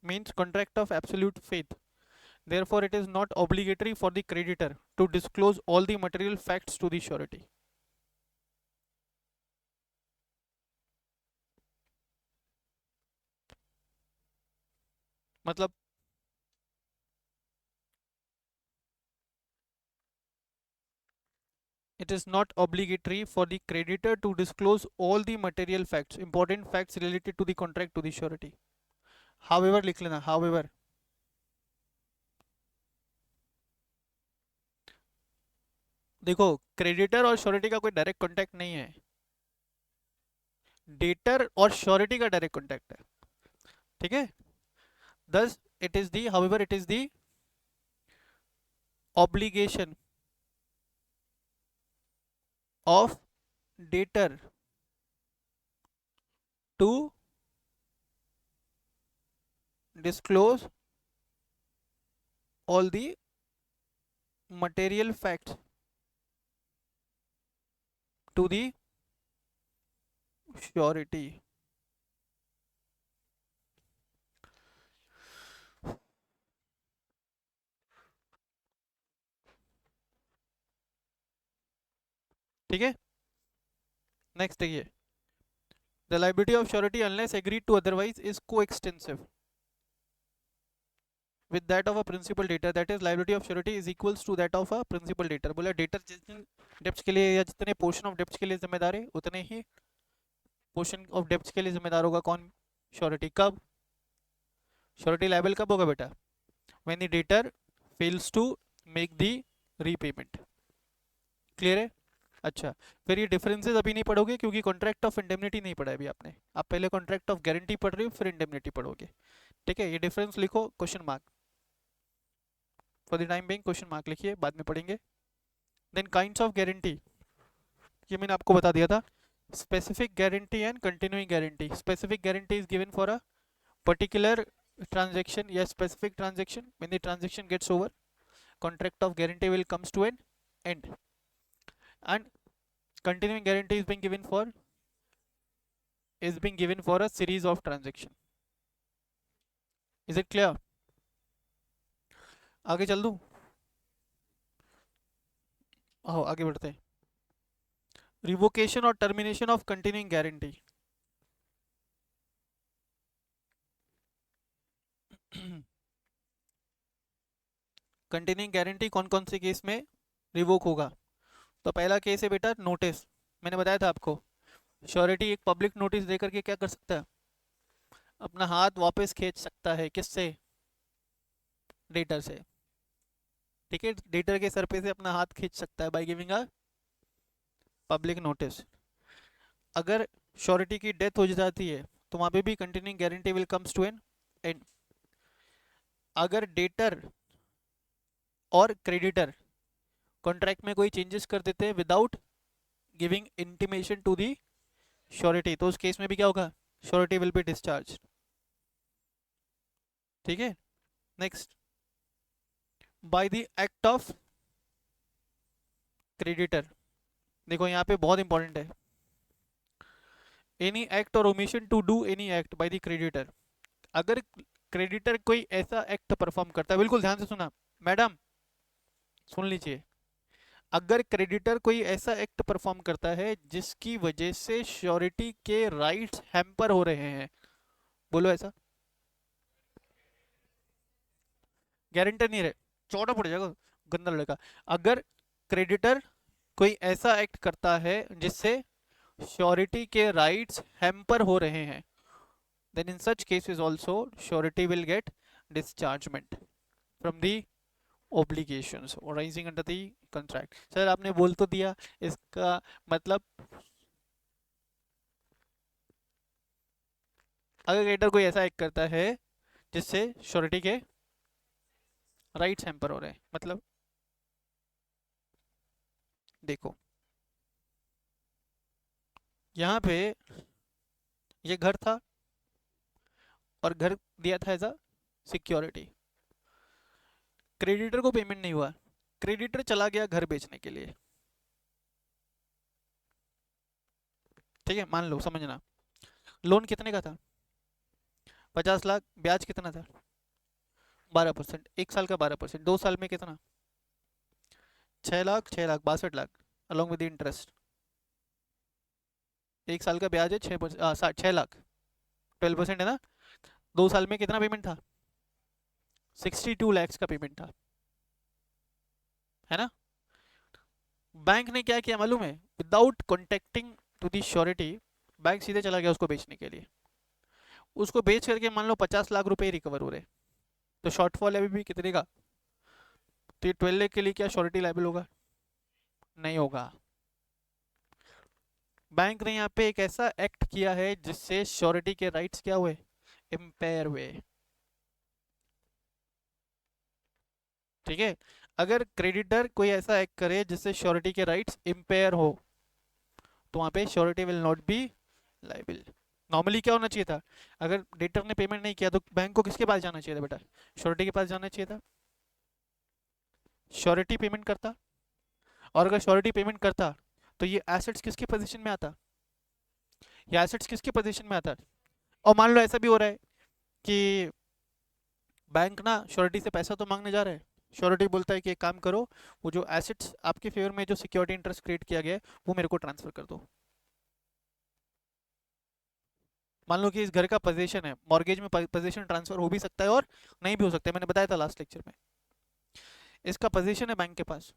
means contract of absolute faith. Therefore it is not obligatory for the creditor to disclose all the material facts to the surety. मतलब it is not obligatory for the creditor to disclose all the material facts, important facts related to the contract to the surety. However लिख लेना, however. देखो, creditor और surety का कोई direct contact नहीं है, debtor और श्योरिटी का डायरेक्ट कॉन्टैक्ट है. ठीक है. thus it is the however it is the obligation of debtor to disclose all the material facts to the surety. ठीक है. नेक्स्ट देखिए, the liability of surety unless agreed to otherwise is coextensive with that of a principal debtor, that is liability of surety is equals to that of a principal debtor. बोला debtor जितने debts के लिए या जितने portion of debts के लिए जिम्मेदार है, उतने ही पोर्शन ऑफ डेब्ट्स के लिए जिम्मेदार होगा कौन? श्योरिटी. कब? श्योरिटी लायबल कब होगा बेटा? When the debtor fails to make the repayment. Clear है? अच्छा, फिर ये डिफरेंसेस अभी नहीं पढ़ोगे क्योंकि कॉन्ट्रैक्ट ऑफ इंडेमनिटी नहीं पढ़ा है अभी आपने. आप पहले कॉन्ट्रैक्ट ऑफ गारंटी पढ़ रहे हो, फिर इंडेमनिटी पढ़ोगे. ठीक है. ये डिफरेंस लिखो, question mark. For the time being question mark लिखिए, बाद में पढ़ेंगे. देन काइंड्स ऑफ गारंटी, ये मैंने आपको बता दिया था. Specific guarantee and continuing guarantee. Specific guarantee is given for a particular transaction, yes, specific transaction. When the transaction gets over, contract of guarantee will comes to an end, and continuing guarantee is being given for a series of transaction. Is it clear? आगे चल दूं? आओ आगे बढ़ते हैं. Revocation और termination of continuing guarantee. Continuing guarantee कौन कौन से केस में रिवोक होगा? तो पहला केस है बेटा नोटिस, मैंने बताया था आपको, श्योरिटी एक पब्लिक नोटिस देकर के क्या कर सकता है, अपना हाथ वापस खींच सकता है, किससे, डेटर से, ठीक है, डेटर के सर पे से अपना हाथ खींच सकता है by giving a public notice. अगर श्योरिटी की डेथ हो जाती है तो वहां पे भी continuing guarantee will comes to an end. अगर डेटर और क्रेडिटर कॉन्ट्रैक्ट में कोई चेंजेस कर देते हैं without giving intimation to the surety, तो उस केस में भी क्या होगा, श्योरिटी विल बी डिस्चार्ज, ठीक है। Next, by the act of creditor, देखो यहाँ पे बहुत इंपॉर्टेंट है, एनी एक्ट और omission to do any act by the creditor. अगर क्रेडिटर कोई ऐसा एक्ट परफॉर्म करता है, बिल्कुल ध्यान से सुना मैडम, सुन लीजिए, अगर क्रेडिटर कोई ऐसा एक्ट परफॉर्म करता है जिसकी वजह से श्योरिटी के राइट्स हैम्पर हो रहे हैं, बोलो ऐसा, गारंटर नहीं रहे, चौड़ा पड़ जाएगा, गंदा लड़का। अगर क्रेडिटर कोई ऐसा एक्ट करता है जिससे श्योरिटी के राइट्स हैम्पर हो रहे हैं, then in such cases also surety will get dischargement from the obligations arising under the contract। Sir आपने बोल तो दिया, इसका मतलब अगर क्रेडिटर कोई ऐसा एक्ट करता है जिससे श्योरिटी के राइट्स हैम्पर हो रहे हैं, मतलब देखो यहाँ पे ये घर था और घर दिया था एज अ सिक्योरिटी, क्रेडिटर को पेमेंट नहीं हुआ, क्रेडिटर चला गया घर बेचने के लिए, ठीक है, मान लो, समझना, लोन कितने का था, 50 लाख, ब्याज कितना था, 12%, एक साल का 12%, 2 साल में कितना, 6 lakh, 6 lakh, 62 lakh along with interest, एक साल का ब्याज है 6 लाख, 12% है ना, 2 साल में कितना पेमेंट था, 62 lakhs का पेमेंट था, है ना। बैंक ने क्या किया मालूम है, without contacting to the surety, bank सीधे चला गया उसको बेचने के लिए, उसको बेच करके मान लो 50 लाख रुपए रिकवर हो रहे, तो शॉर्टफॉल अभी भी कितने का, तो ये 12 लाख के लिए क्या श्योरिटी लायबल होगा, नहीं होगा। बैंक ने यहाँ पे एक ऐसा एक्ट किया है जिससे श्योरिटी के राइट्स क्या हुए, इम्पेयर हुए, ठीक है। अगर क्रेडिटर कोई ऐसा एक्ट करे जिससे श्योरिटी के राइट्स इम्पेयर हो, तो वहां पे surety will not be liable. Normally क्या होना चाहिए था, अगर डेटर ने पेमेंट नहीं किया तो बैंक को किसके पास जाना चाहिए था बेटा, श्योरिटी के पास जाना चाहिए था, श्योरिटी पेमेंट करता, और अगर श्योरिटी पेमेंट करता तो ये एसेट्स किसकी पोजीशन में आता, ये एसेट्स किसकी पोजीशन में आता, और मान लो ऐसा भी हो रहा है कि बैंक ना श्योरिटी से पैसा तो मांगने जा रहा है, श्योरिटी बोलता है कि एक काम करो, वो जो एसेट्स आपके फेवर में जो सिक्योरिटी इंटरेस्ट क्रिएट किया गया है वो मेरे को ट्रांसफर कर दो। मान लो कि इस घर का पोजीशन है, मॉर्गेज में पोजीशन ट्रांसफर हो भी सकता है और नहीं भी हो सकता है, मैंने बताया था लास्ट लेक्चर में, इसका पोजीशन है बैंक के पास,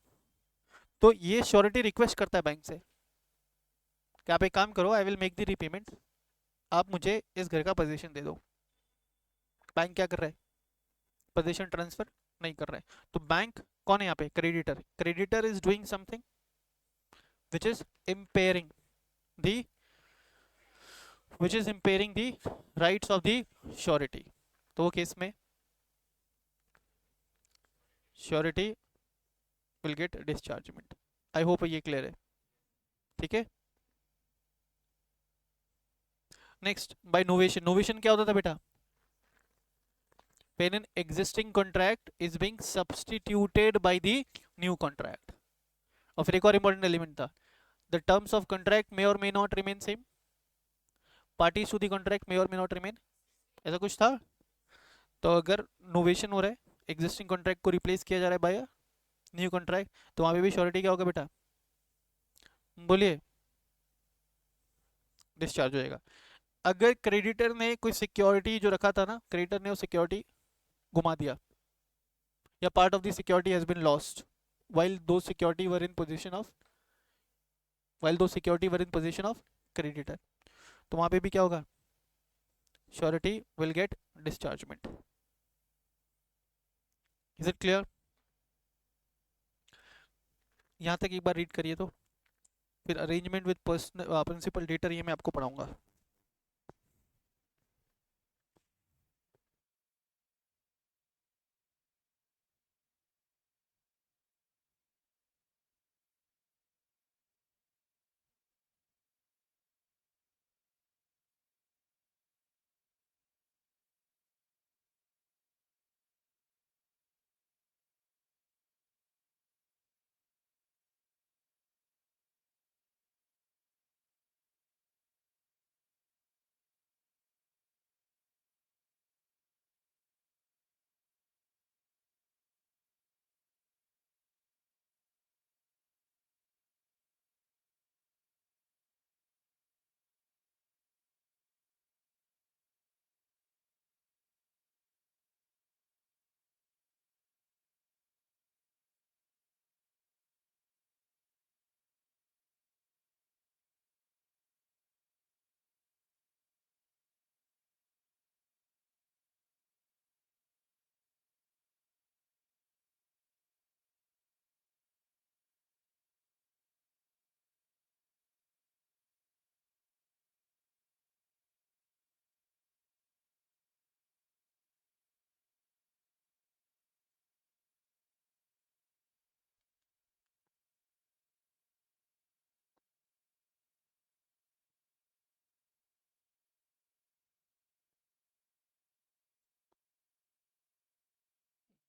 तो ये श्योरिटी रिक्वेस्ट करता है बैंक से कि आप एक काम करो, I will make the repayment, आप मुझे इस घर का पोजीशन दे दो। बैंक क्या कर रहा है, पोजीशन ट्रांसफर नहीं कर रहा है, तो बैंक कौन है यहाँ पे, creditor, creditor is doing something which is impairing the, which is impairing the rights of the surety, तो वो केस में surety will get dischargement. I hope ये क्लियर है, ठीक है। नेक्स्ट, बाय नोवेशन, नोवेशन क्या होता था बेटा, when an existing contract is being substituted by the new contract, और फिर एक और इंपॉर्टेंट एलिमेंट था, the terms of contract may or may not remain same, parties to the contract may or may not remain, ऐसा कुछ था। तो अगर नोवेशन हो रहा है, एग्जिस्टिंग कॉन्ट्रैक्ट को रिप्लेस किया जा रहा है बाय न्यू कॉन्ट्रैक्ट, तो वहां पे भी श्योरिटी क्या होगा बेटा, बोलिए, डिस्चार्ज हो जाएगा। अगर क्रेडिटर ने कोई सिक्योरिटी जो रखा था ना, क्रेडिटर ने वो सिक्योरिटी घुमा दिया, या part of the security has been lost while those security were in position of while those security were in possession of creditor. तो वहाँ पे भी क्या होगा, surety will get dischargement. Is it clear? यहाँ तक एक बार रीड करिए तो फिर अरेंजमेंट विद प्रिंसिपल डेटर ये मैं आपको पढ़ाऊंगा.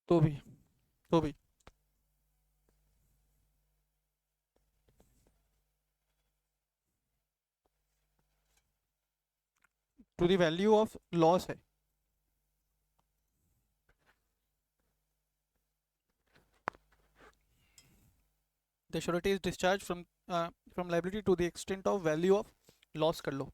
तो भी तो भी to the value of loss है. The surety is discharged from liability to the extent of value of loss कर लो.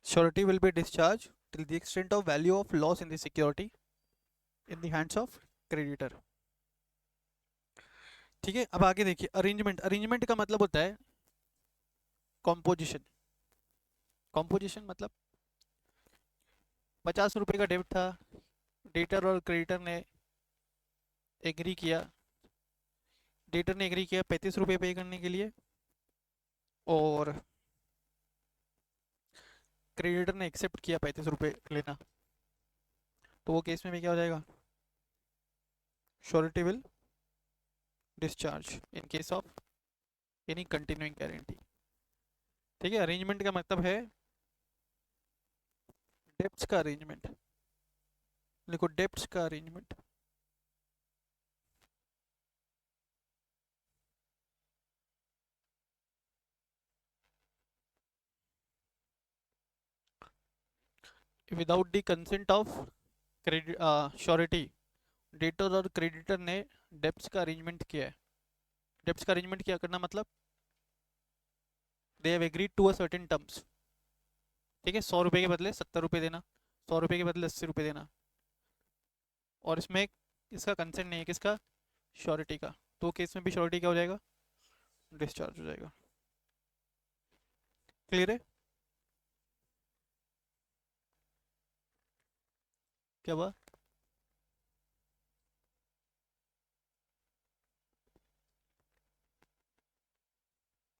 Surety will be discharged till the extent of value of loss in the security in the hands of creditor. ठीक है, अब आगे देखिए arrangement. Arrangement का मतलब होता है कॉम्पोजिशन. कॉम्पोजिशन मतलब 50 रुपए का डेबिट था, डेटर और क्रेडिटर ने एग्री किया. डेटर ने एग्री किया 35 रुपए पे करने के लिए और क्रेडिटर ने एक्सेप्ट किया 35 रुपए लेना. तो वो केस में भी क्या हो जाएगा, surety will discharge in case of any continuing guarantee. ठीक है, अरेंजमेंट का मतलब है डेप्ट्स का अरेंजमेंट. देखो डेप्ट्स का arrangement. Without the consent of credit surety, debtor और क्रेडिटर ने डेप्ट्स का अरेंजमेंट किया है. डेप्ट्स का अरेंजमेंट क्या करना मतलब they have agreed to a certain terms. ठीक है, 100 रुपए के बदले 70 रुपए देना, 100 रुपए के बदले 80 रुपए देना. और इसमें इसका कंसेंट नहीं है, किसका, श्योरिटी का. तो केस में भी श्योरिटी क्या हो जाएगा, डिस्चार्ज हो जाएगा. क्लियर है, क्या हुआ.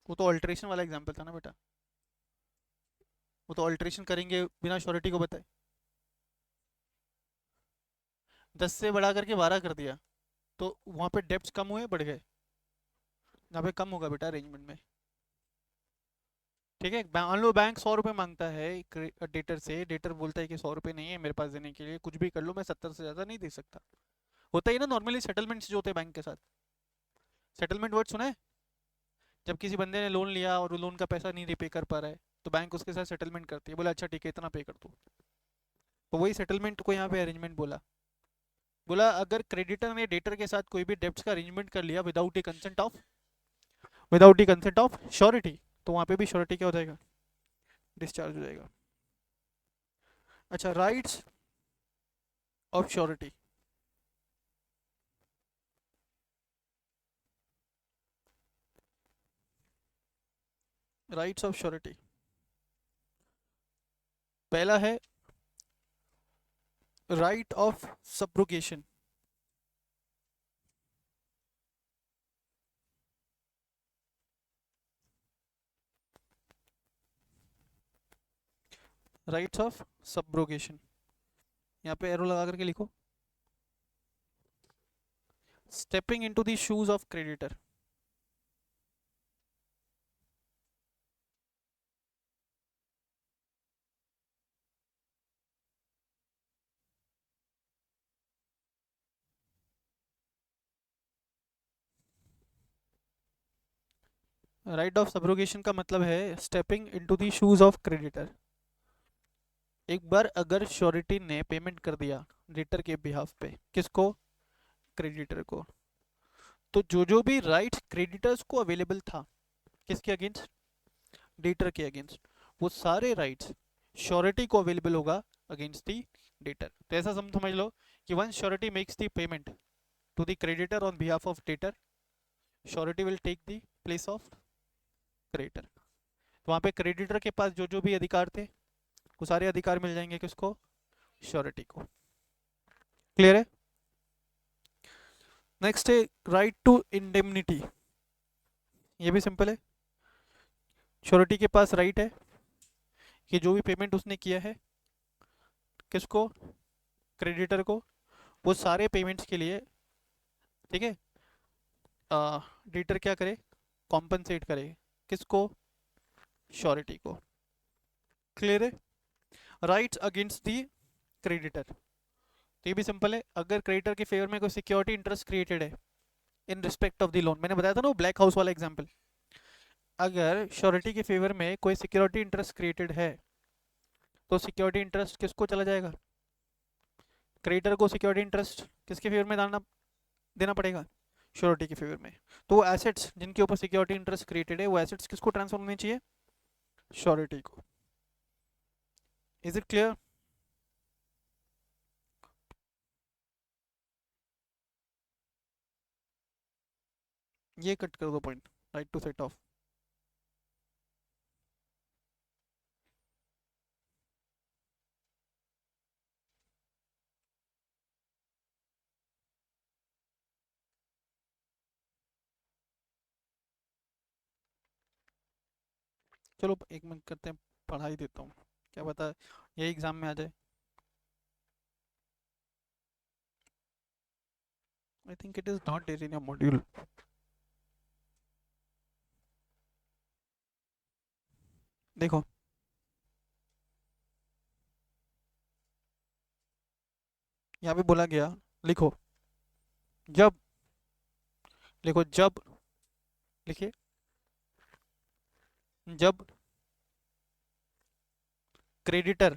वो तो अल्ट्रेशन वाला एग्जांपल था ना बेटा, वो तो अल्ट्रेशन करेंगे बिना श्योरिटी को बताए. 10 से बढ़ा करके 12 कर दिया तो वहाँ पे डेप्ट्स कम हुए बढ़ गए, यहाँ पे कम होगा बेटा अरेंजमेंट में. ठीक है, मान लो बैंक 100 रुपये मांगता है डेटर से, डेटर बोलता है कि 100 रुपये नहीं है मेरे पास देने के लिए, कुछ भी कर लो मैं 70 से ज़्यादा नहीं दे सकता. होता ही ना नॉर्मली सेटलमेंट्स जो होते हैं बैंक के साथ. सेटलमेंट वर्ड सुना है, जब किसी बंदे ने लोन लिया और वो लोन का पैसा नहीं रिपे कर पा रहा है तो बैंक उसके साथ सेटलमेंट करती है, बोला अच्छा ठीक है इतना पे कर दो. तो वही सेटलमेंट को यहाँ पे अरेंजमेंट बोला. बोला अगर क्रेडिटर ने डेटर के साथ कोई भी डेप्ट का अरेंजमेंट कर लिया without the consent of surety, तो वहाँ पे भी श्योरिटी क्या हो जाएगा, डिस्चार्ज हो जाएगा। अच्छा, rights of surety. Rights of surety, पहला है right of subrogation. Rights of subrogation, यहाँ पे एरो लगा करके लिखो। Stepping into the shoes of creditor. Right of subrogation का मतलब है stepping into the shoes of creditor. एक बार अगर श्योरिटी ने पेमेंट कर दिया डेटर के बिहाफ पे, किसको, क्रेडिटर को, तो जो जो भी राइट्स क्रेडिटर्स को अवेलेबल था, किसके अगेंस्ट, डेटर के अगेंस्ट, वो सारे राइट्स श्योरिटी को अवेलेबल होगा अगेंस्ट दी डेटर। तो ऐसा समझ लो कि once surety makes the payment to the creditor on behalf of debtor, surety will take the place of creditor. तो वहाँ पे क्रेडिटर के पास जो जो भी अधिकार थे, वो सारे अधिकार मिल जाएंगे किसको, श्योरिटी को। क्लियर है। नेक्स्ट है राइट टू इंडेमनिटी। ये भी सिंपल है। श्योरिटी के पास राइट है कि जो भी पेमेंट उसने किया है, किसको, क्रेडिटर को, वो सारे पेमेंट्स के लिए, ठीक है, डेटर क्या करे, कॉम्पनसेट करे, किसको, श्योरिटी को। क्लियर है। राइट्स अगेंस्ट दी क्रेडिटर, तो ये भी सिंपल है। अगर क्रेडिटर के फेवर में कोई सिक्योरिटी इंटरेस्ट क्रिएटेड है in respect of the loan, मैंने बताया था ना वो ब्लैक हाउस वाला एग्जांपल, अगर श्योरिटी के फेवर में कोई सिक्योरिटी इंटरेस्ट क्रिएटेड है, तो सिक्योरिटी इंटरेस्ट किसको चला जाएगा, क्रेडिटर को सिक्योरिटी इंटरेस्ट किसके फेवर में देना पड़ेगा, श्योरिटी के फेवर में। तो वो एसेट्स जिनके ऊपर सिक्योरिटी इंटरेस्ट क्रिएटेड है, वो एसेट्स किसको ट्रांसफर होने चाहिए, श्योरिटी को। Is it clear. ये कट कर दो point, right to set off. चलो एक मिनट करते हैं, पढ़ा ही देता हूँ, क्या पता ये एग्जाम में आ जाए। I think it is not there in your module. देखो, यहाँ पे बोला गया, लिखो जब, लिखो जब, लिखिए जब क्रेडिटर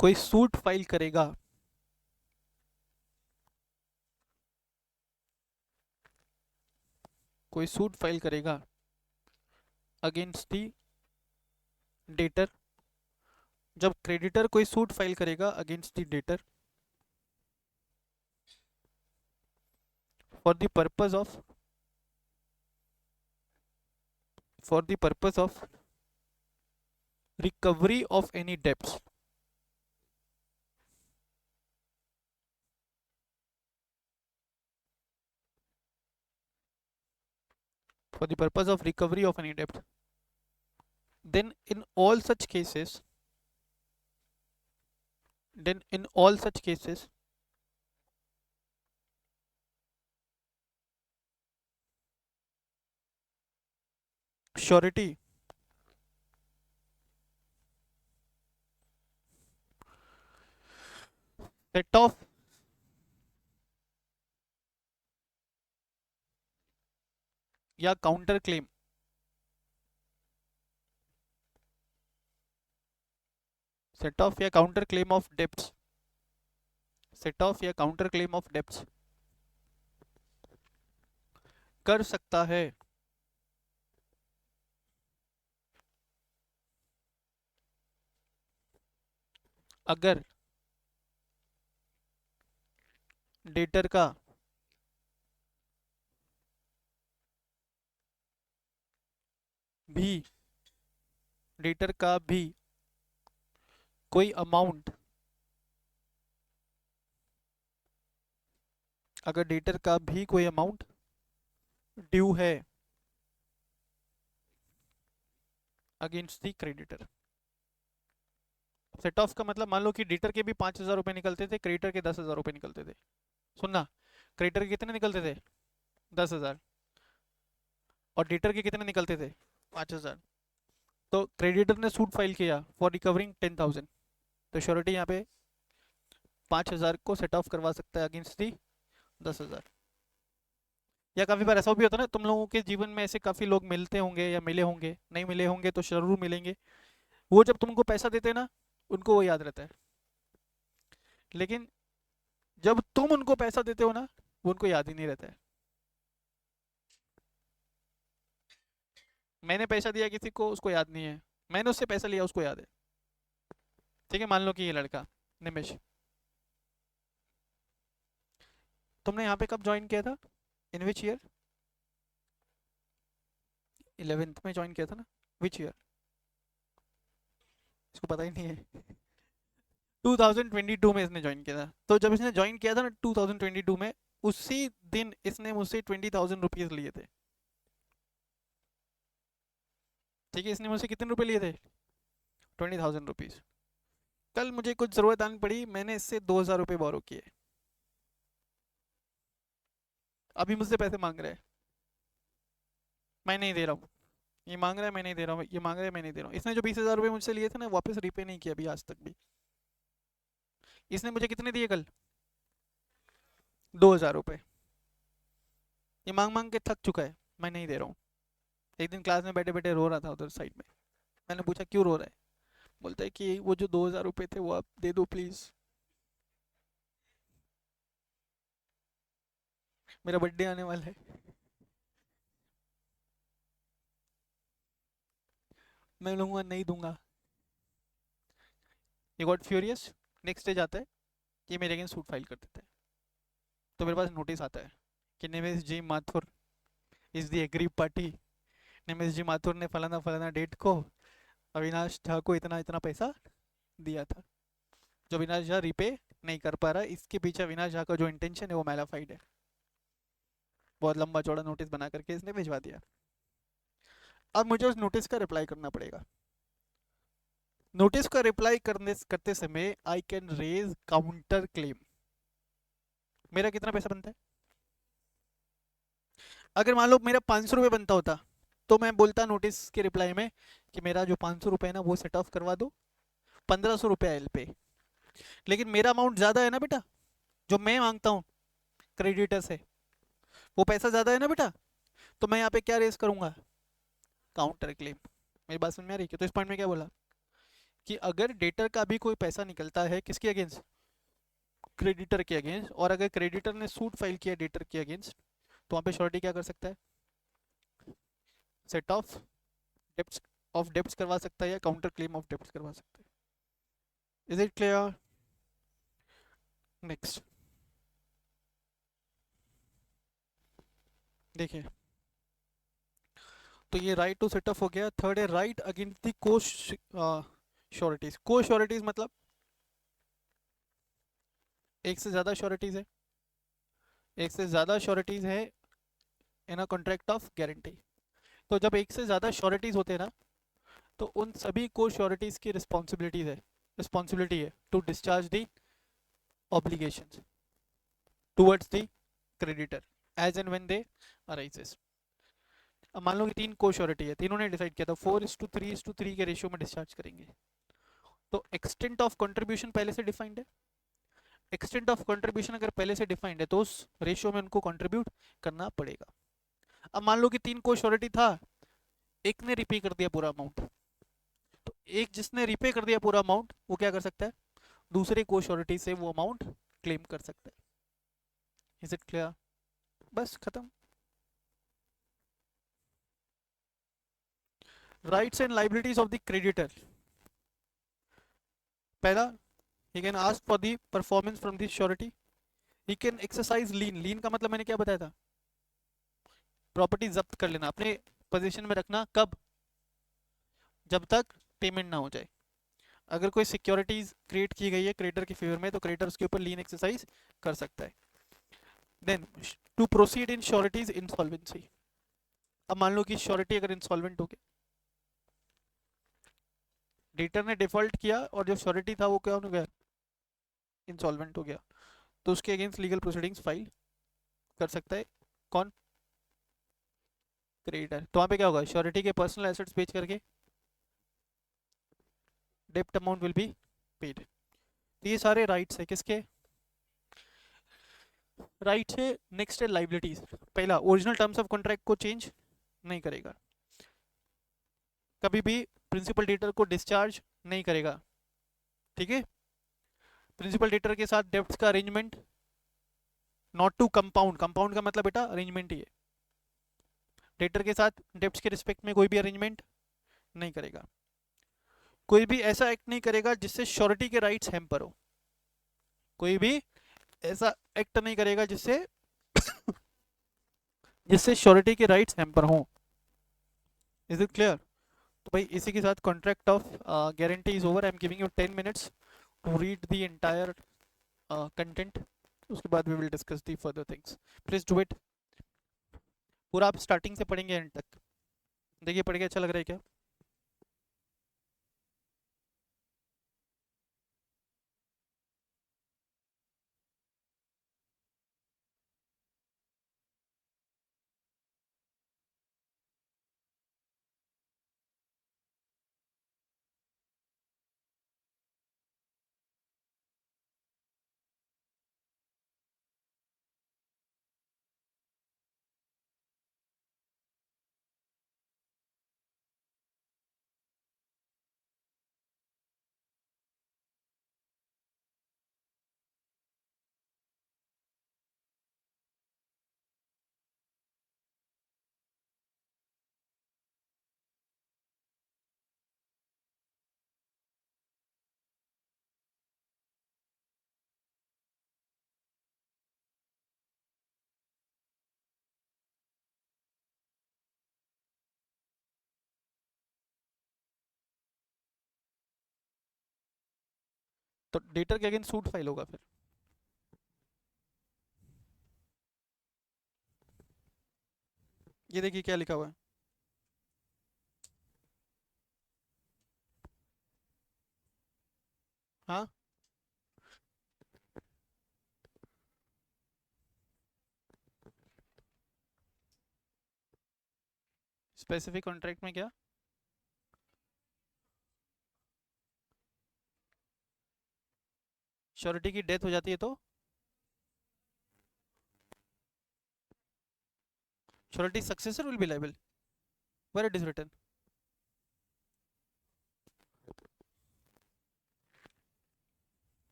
कोई सूट फाइल करेगा, कोई सूट फाइल करेगा अगेंस्ट दी डेटर, जब क्रेडिटर कोई सूट फाइल करेगा against the debtor for the purpose of, for the purpose of recovery of any debts, for the purpose of recovery of any debt, then in all such cases, then in all such cases surety set off या counter claim, set of या counter claim of debts, set of या counter claim of debts कर सकता है अगर debtor का भी debtor का भी कोई अमाउंट, अगर डेटर का भी कोई अमाउंट ड्यू है against the creditor. Set of का मतलब मान लो कि डेटर के भी 5,000 रुपये निकलते थे, क्रेडिटर के 10,000 रुपये निकलते थे। सुनना, क्रेडिटर के कितने निकलते थे? 10,000। और डेटर के कितने निकलते थे? 5,000। तो क्रेडिटर ने सूट फाइल किया फॉर रिकवरिंग 10,000, तो श्योरिटी यहाँ पे 5,000 को सेट ऑफ करवा सकता है अगेंस्ट दी 10,000। या काफ़ी बार ऐसा भी होता है ना, तुम लोगों के जीवन में ऐसे काफ़ी लोग मिलते होंगे या मिले होंगे, नहीं मिले होंगे तो जरूर मिलेंगे। वो जब तुमको पैसा देते हैं ना, उनको वो याद रहता है, लेकिन जब तुम उनको पैसा देते हो ना, वो उनको याद ही नहीं रहता है। मैंने पैसा दिया किसी को, उसको याद नहीं है, मैंने उससे पैसा लिया, उसको याद है। ठीक है, मान लो कि ये लड़का निमेश, तुमने यहाँ पे कब ज्वाइन किया था? इन विच ईयर? 11th में ज्वाइन किया था ना? Which year? इसको पता ही नहीं है। 2022 में इसने ज्वाइन किया था। तो जब इसने ज्वाइन किया था ना 2022 में, उसी दिन इसने मुझसे 20,000 रुपीज लिए थे। ठीक है, इसने मुझसे कितने रुपए लिए थे? 20,000 रुपीज। कल मुझे कुछ जरूरत आनी पड़ी, मैंने इससे 2,000 रुपये बोरो किए। अभी मुझसे पैसे मांग रहा है, मैं नहीं दे रहा हूँ। ये मांग रहा है, मैं नहीं दे रहा हूँ, ये मांग रहा है, मैं नहीं दे रहा हूँ। इसने जो 20,000 रुपये मुझसे लिए थे ना, वापस रिपे नहीं किया अभी आज तक भी। इसने मुझे कितने दिए कल? 2,000 रुपये। ये मांग मांग के थक चुका है, मैं नहीं दे रहा हूँ। एक दिन क्लास में बैठे बैठे रो रहा था उधर साइड में। मैंने पूछा क्यों रो रहा है? बोलता है कि वो जो 2,000 रुपये थे वो आप दे दो प्लीज, मेरा बर्थडे आने वाला है। मैं लूंगा, नहीं दूंगा। ये गॉट फ्यूरियस। नेक्स्ट डे जाता है, ये मेरे अगेंस्ट सूट फाइल कर देता है। तो मेरे पास नोटिस आता है कि Nimesh ji Mathur is the aggrieved party. Nimesh ji Mathur ने फलाना फलाना डेट को अविनाश झा को इतना इतना पैसा दिया था, जो अविनाश झा रिपे नहीं कर पा रहा। इसके पीछे अविनाश झा का जो इंटेंशन है वो मैलाफाइड है। बहुत लंबा चौड़ा नोटिस बना करके इसने भिजवा दिया। अब मुझे उस नोटिस का रिप्लाई करना पड़ेगा। नोटिस का रिप्लाई करने करते समय I can raise counter claim. मेरा कितना पैसा बनता है? अगर मान लो मेरा 500 रुपये बनता होता, तो मैं बोलता नोटिस के रिप्लाई में कि मेरा जो 500 रुपये है ना वो सेट ऑफ करवा दो, 1,500 रुपये एल पे। लेकिन मेरा अमाउंट ज़्यादा है ना बेटा, जो मैं मांगता हूँ क्रेडिटर से, वो पैसा ज़्यादा है ना बेटा। तो मैं यहाँ पे क्या रेज करूँगा? Counter claim. मेरी बात समझ में आ रही है? तो इस पॉइंट में क्या बोला कि अगर डेटर का भी कोई पैसा निकलता है किसके अगेंस्ट? क्रेडिटर के अगेंस्ट। और अगर क्रेडिटर ने सूट फाइल किया डेटर के अगेंस्ट, तो वहाँ पे श्योरिटी क्या कर सकता है? सेट ऑफ डेब्ट्स करवा सकता है या काउंटर क्लेम ऑफ डेब्ट्स करवा सकता है। Is it clear? नेक्स्ट देखिए, तो ये राइट टू सेट ऑफ हो गया। थर्ड है राइट अगेंस्ट द को श्योरिटीज। को श्योरिटीज मतलब एक से ज्यादा श्योरिटीज है, एक से ज्यादा श्योरिटीज है इन अ कॉन्ट्रैक्ट ऑफ गारंटी। तो जब एक से ज्यादा श्योरिटीज होते हैं ना, तो उन सभी को श्योरिटीज की रिस्पॉन्सिबिलिटी है to discharge the obligations towards the creditor as and when they arises. अब मान लो कि 3 को श्योरिटी है, तीनों ने डिसाइड किया था 4:3:3 के रेशियो में डिस्चार्ज करेंगे। तो एक्सटेंट ऑफ कंट्रीब्यूशन पहले से डिफाइंड है। एक्सटेंट ऑफ कंट्रीब्यूशन अगर पहले से डिफाइंड है तो उस रेशियो में उनको कंट्रीब्यूट करना पड़ेगा। अब मान लो कि 3 को श्योरिटी था, एक ने रिपे कर दिया पूरा अमाउंट, तो एक जिसने रिपे कर दिया पूरा अमाउंट वो क्या कर सकता है? दूसरे को श्योरिटी से वो अमाउंट क्लेम कर सकता है। Is it clear? बस खत्म। Rights and liabilities of the creditor. पहला, he can ask for the performance from the surety. He can exercise lien. Lien का मतलब मैंने क्या बताया था? प्रॉपर्टी जब्त कर लेना, अपने पोजीशन में रखना। कब? जब तक पेमेंट ना हो जाए। अगर कोई सिक्योरिटीज क्रिएट की गई है क्रेडिटर के फेवर में, तो क्रेडिटर उसके ऊपर लीन एक्सरसाइज कर सकता है। Then to proceed in sureties insolvency. अब मान लो कि श्योरिटी अगर इंसॉल्वेंट हो गया, डेटर ने डिफॉल्ट किया और जो श्योरिटी था वो क्या हो गया? इंसॉल्वेंट हो गया, तो उसके अगेंस्ट लीगल प्रोसीडिंग्स फाइल कर सकता है। कौन? क्रेडिटर। तो वहाँ पे क्या होगा? श्योरिटी के पर्सनल एसेट्स बेच करके डेप्ट अमाउंट विल बी पेड। तो ये सारे राइट्स है किसके? राइट्स है। नेक्स्ट है लाइबिलिटीज। पहला, ओरिजिनल टर्म्स ऑफ कॉन्ट्रैक्ट को चेंज नहीं करेगा, कभी भी प्रिंसिपल डेटर को डिस्चार्ज नहीं करेगा। ठीक है? प्रिंसिपल डेटर के साथ डेब्ट्स का arrangement not to compound. Compound का मतलब बेटा अरेंजमेंट ही है। डेटर के साथ डेब्ट्स के रिस्पेक्ट में कोई भी अरेंजमेंट नहीं करेगा। कोई भी ऐसा एक्ट नहीं करेगा जिससे श्योरिटी के राइट्स हैम्पर हो। कोई भी ऐसा एक्ट नहीं करेगा जिससे जिससे श्योरिटी के राइट्स हैम्पर हों। Is it clear? तो भाई इसी के साथ contract of guarantee is over. I am giving you 10 minutes to read the entire content. उसके बाद we will discuss the further things. Please do it. पूरा आप स्टार्टिंग से पढ़ेंगे एंड तक। देखिए पढ़ के अच्छा लग रहा है क्या? तो डेटर के अगेंस्ट सूट फाइल होगा फिर। ये देखिए क्या लिखा हुआ है। हाँ, स्पेसिफिक कॉन्ट्रैक्ट में क्या? श्योरिटी की डेथ हो जाती है तो surety successor will be liable. Where it is written?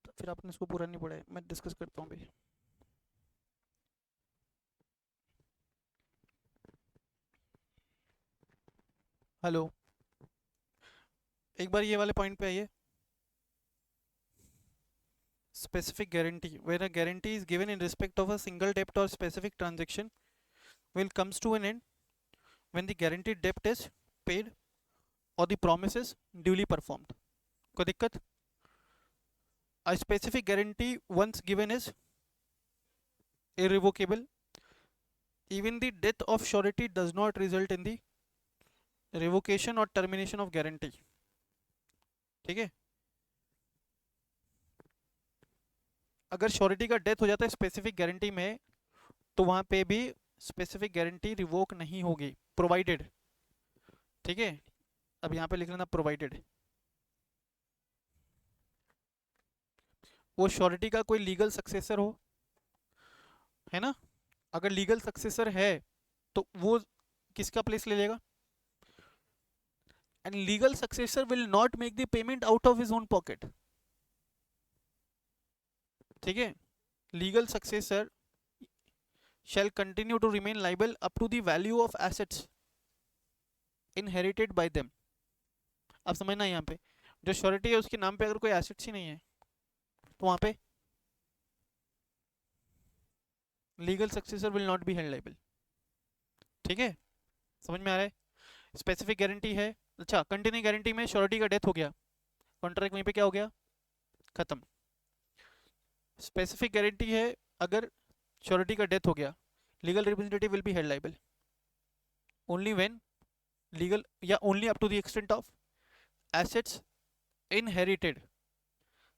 तो फिर आपने इसको पूरा नहीं पढ़ा है, मैं डिस्कस करता हूँ भाई। हेलो, एक बार ये वाले पॉइंट पे आइए। Specific guarantee, where a guarantee is given in respect of a single debt or specific transaction, will comes to an end when the guaranteed debt is paid or the promise is duly performed. कोई दिक्कत? A specific guarantee once given is irrevocable. Even the death of surety does not result in the revocation or termination of guarantee. ठीक है? अगर surety का death हो जाता है specific guarantee में, तो वहां पे भी स्पेसिफिक गारंटी रिवोक नहीं होगी, प्रोवाइडेड। ठीक है? अब यहाँ पे लिख लेना प्रोवाइडेड। वो श्योरिटी का कोई लीगल सक्सेसर हो, है ना? अगर लीगल सक्सेसर है तो वो किसका प्लेस ले लेगा? And legal successor will not make the payment out of his own pocket. ठीक है, legal successor shall continue to remain liable up to the value of assets inherited by them। अब समझना यहाँ पे जो श्योरिटी है उसके नाम पे अगर कोई एसेट्स ही नहीं है तो वहां पे legal successor will not be held liable. ठीक है, समझ में आ रहा है? स्पेसिफिक गारंटी है, अच्छा कंटिन्यू गारंटी में श्योरिटी का डेथ हो गया, कॉन्ट्रैक्ट वहीं पे क्या हो गया, खत्म। स्पेसिफिक गारंटी है अगर श्योरिटी का डेथ हो गया, legal representative will be held liable only when legal या only up to the extent of assets inherited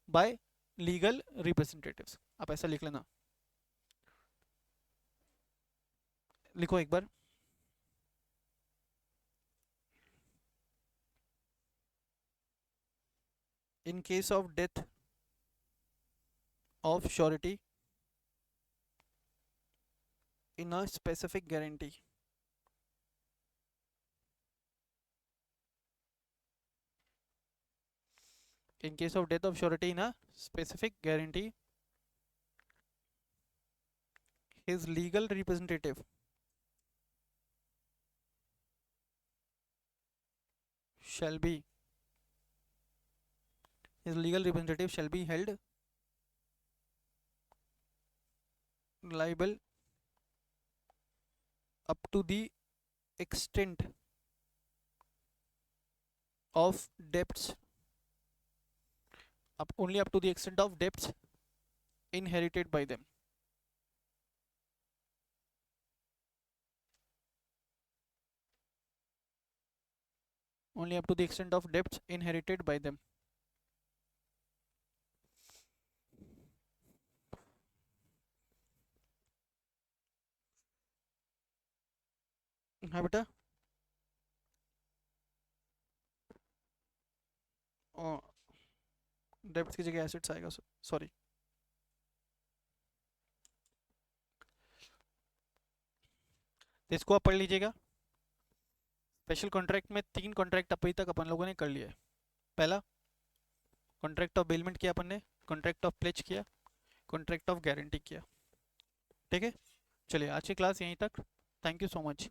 by legal representatives. आप ऐसा लिख लेना, लिखो एक बार। In case of death of surety in a specific guarantee, in case of death of surety in a specific guarantee, his legal representative shall be held liable up to the extent of debts, only up to the extent of debts inherited by them। only up to the extent of debts inherited by them। हाँ बेटा, debts की जगह assets आएगा, sorry. इसको आप पढ़ लीजिएगा। Special contract में 3 कॉन्ट्रैक्ट अभी तक अपन लोगों ने कर लिए। पहला कॉन्ट्रैक्ट ऑफ बेलमेंट किया अपन ने, कॉन्ट्रैक्ट ऑफ प्लेज किया, कॉन्ट्रैक्ट ऑफ गारंटी किया। ठीक है, चलिए आज की क्लास यहीं तक। Thank you so much.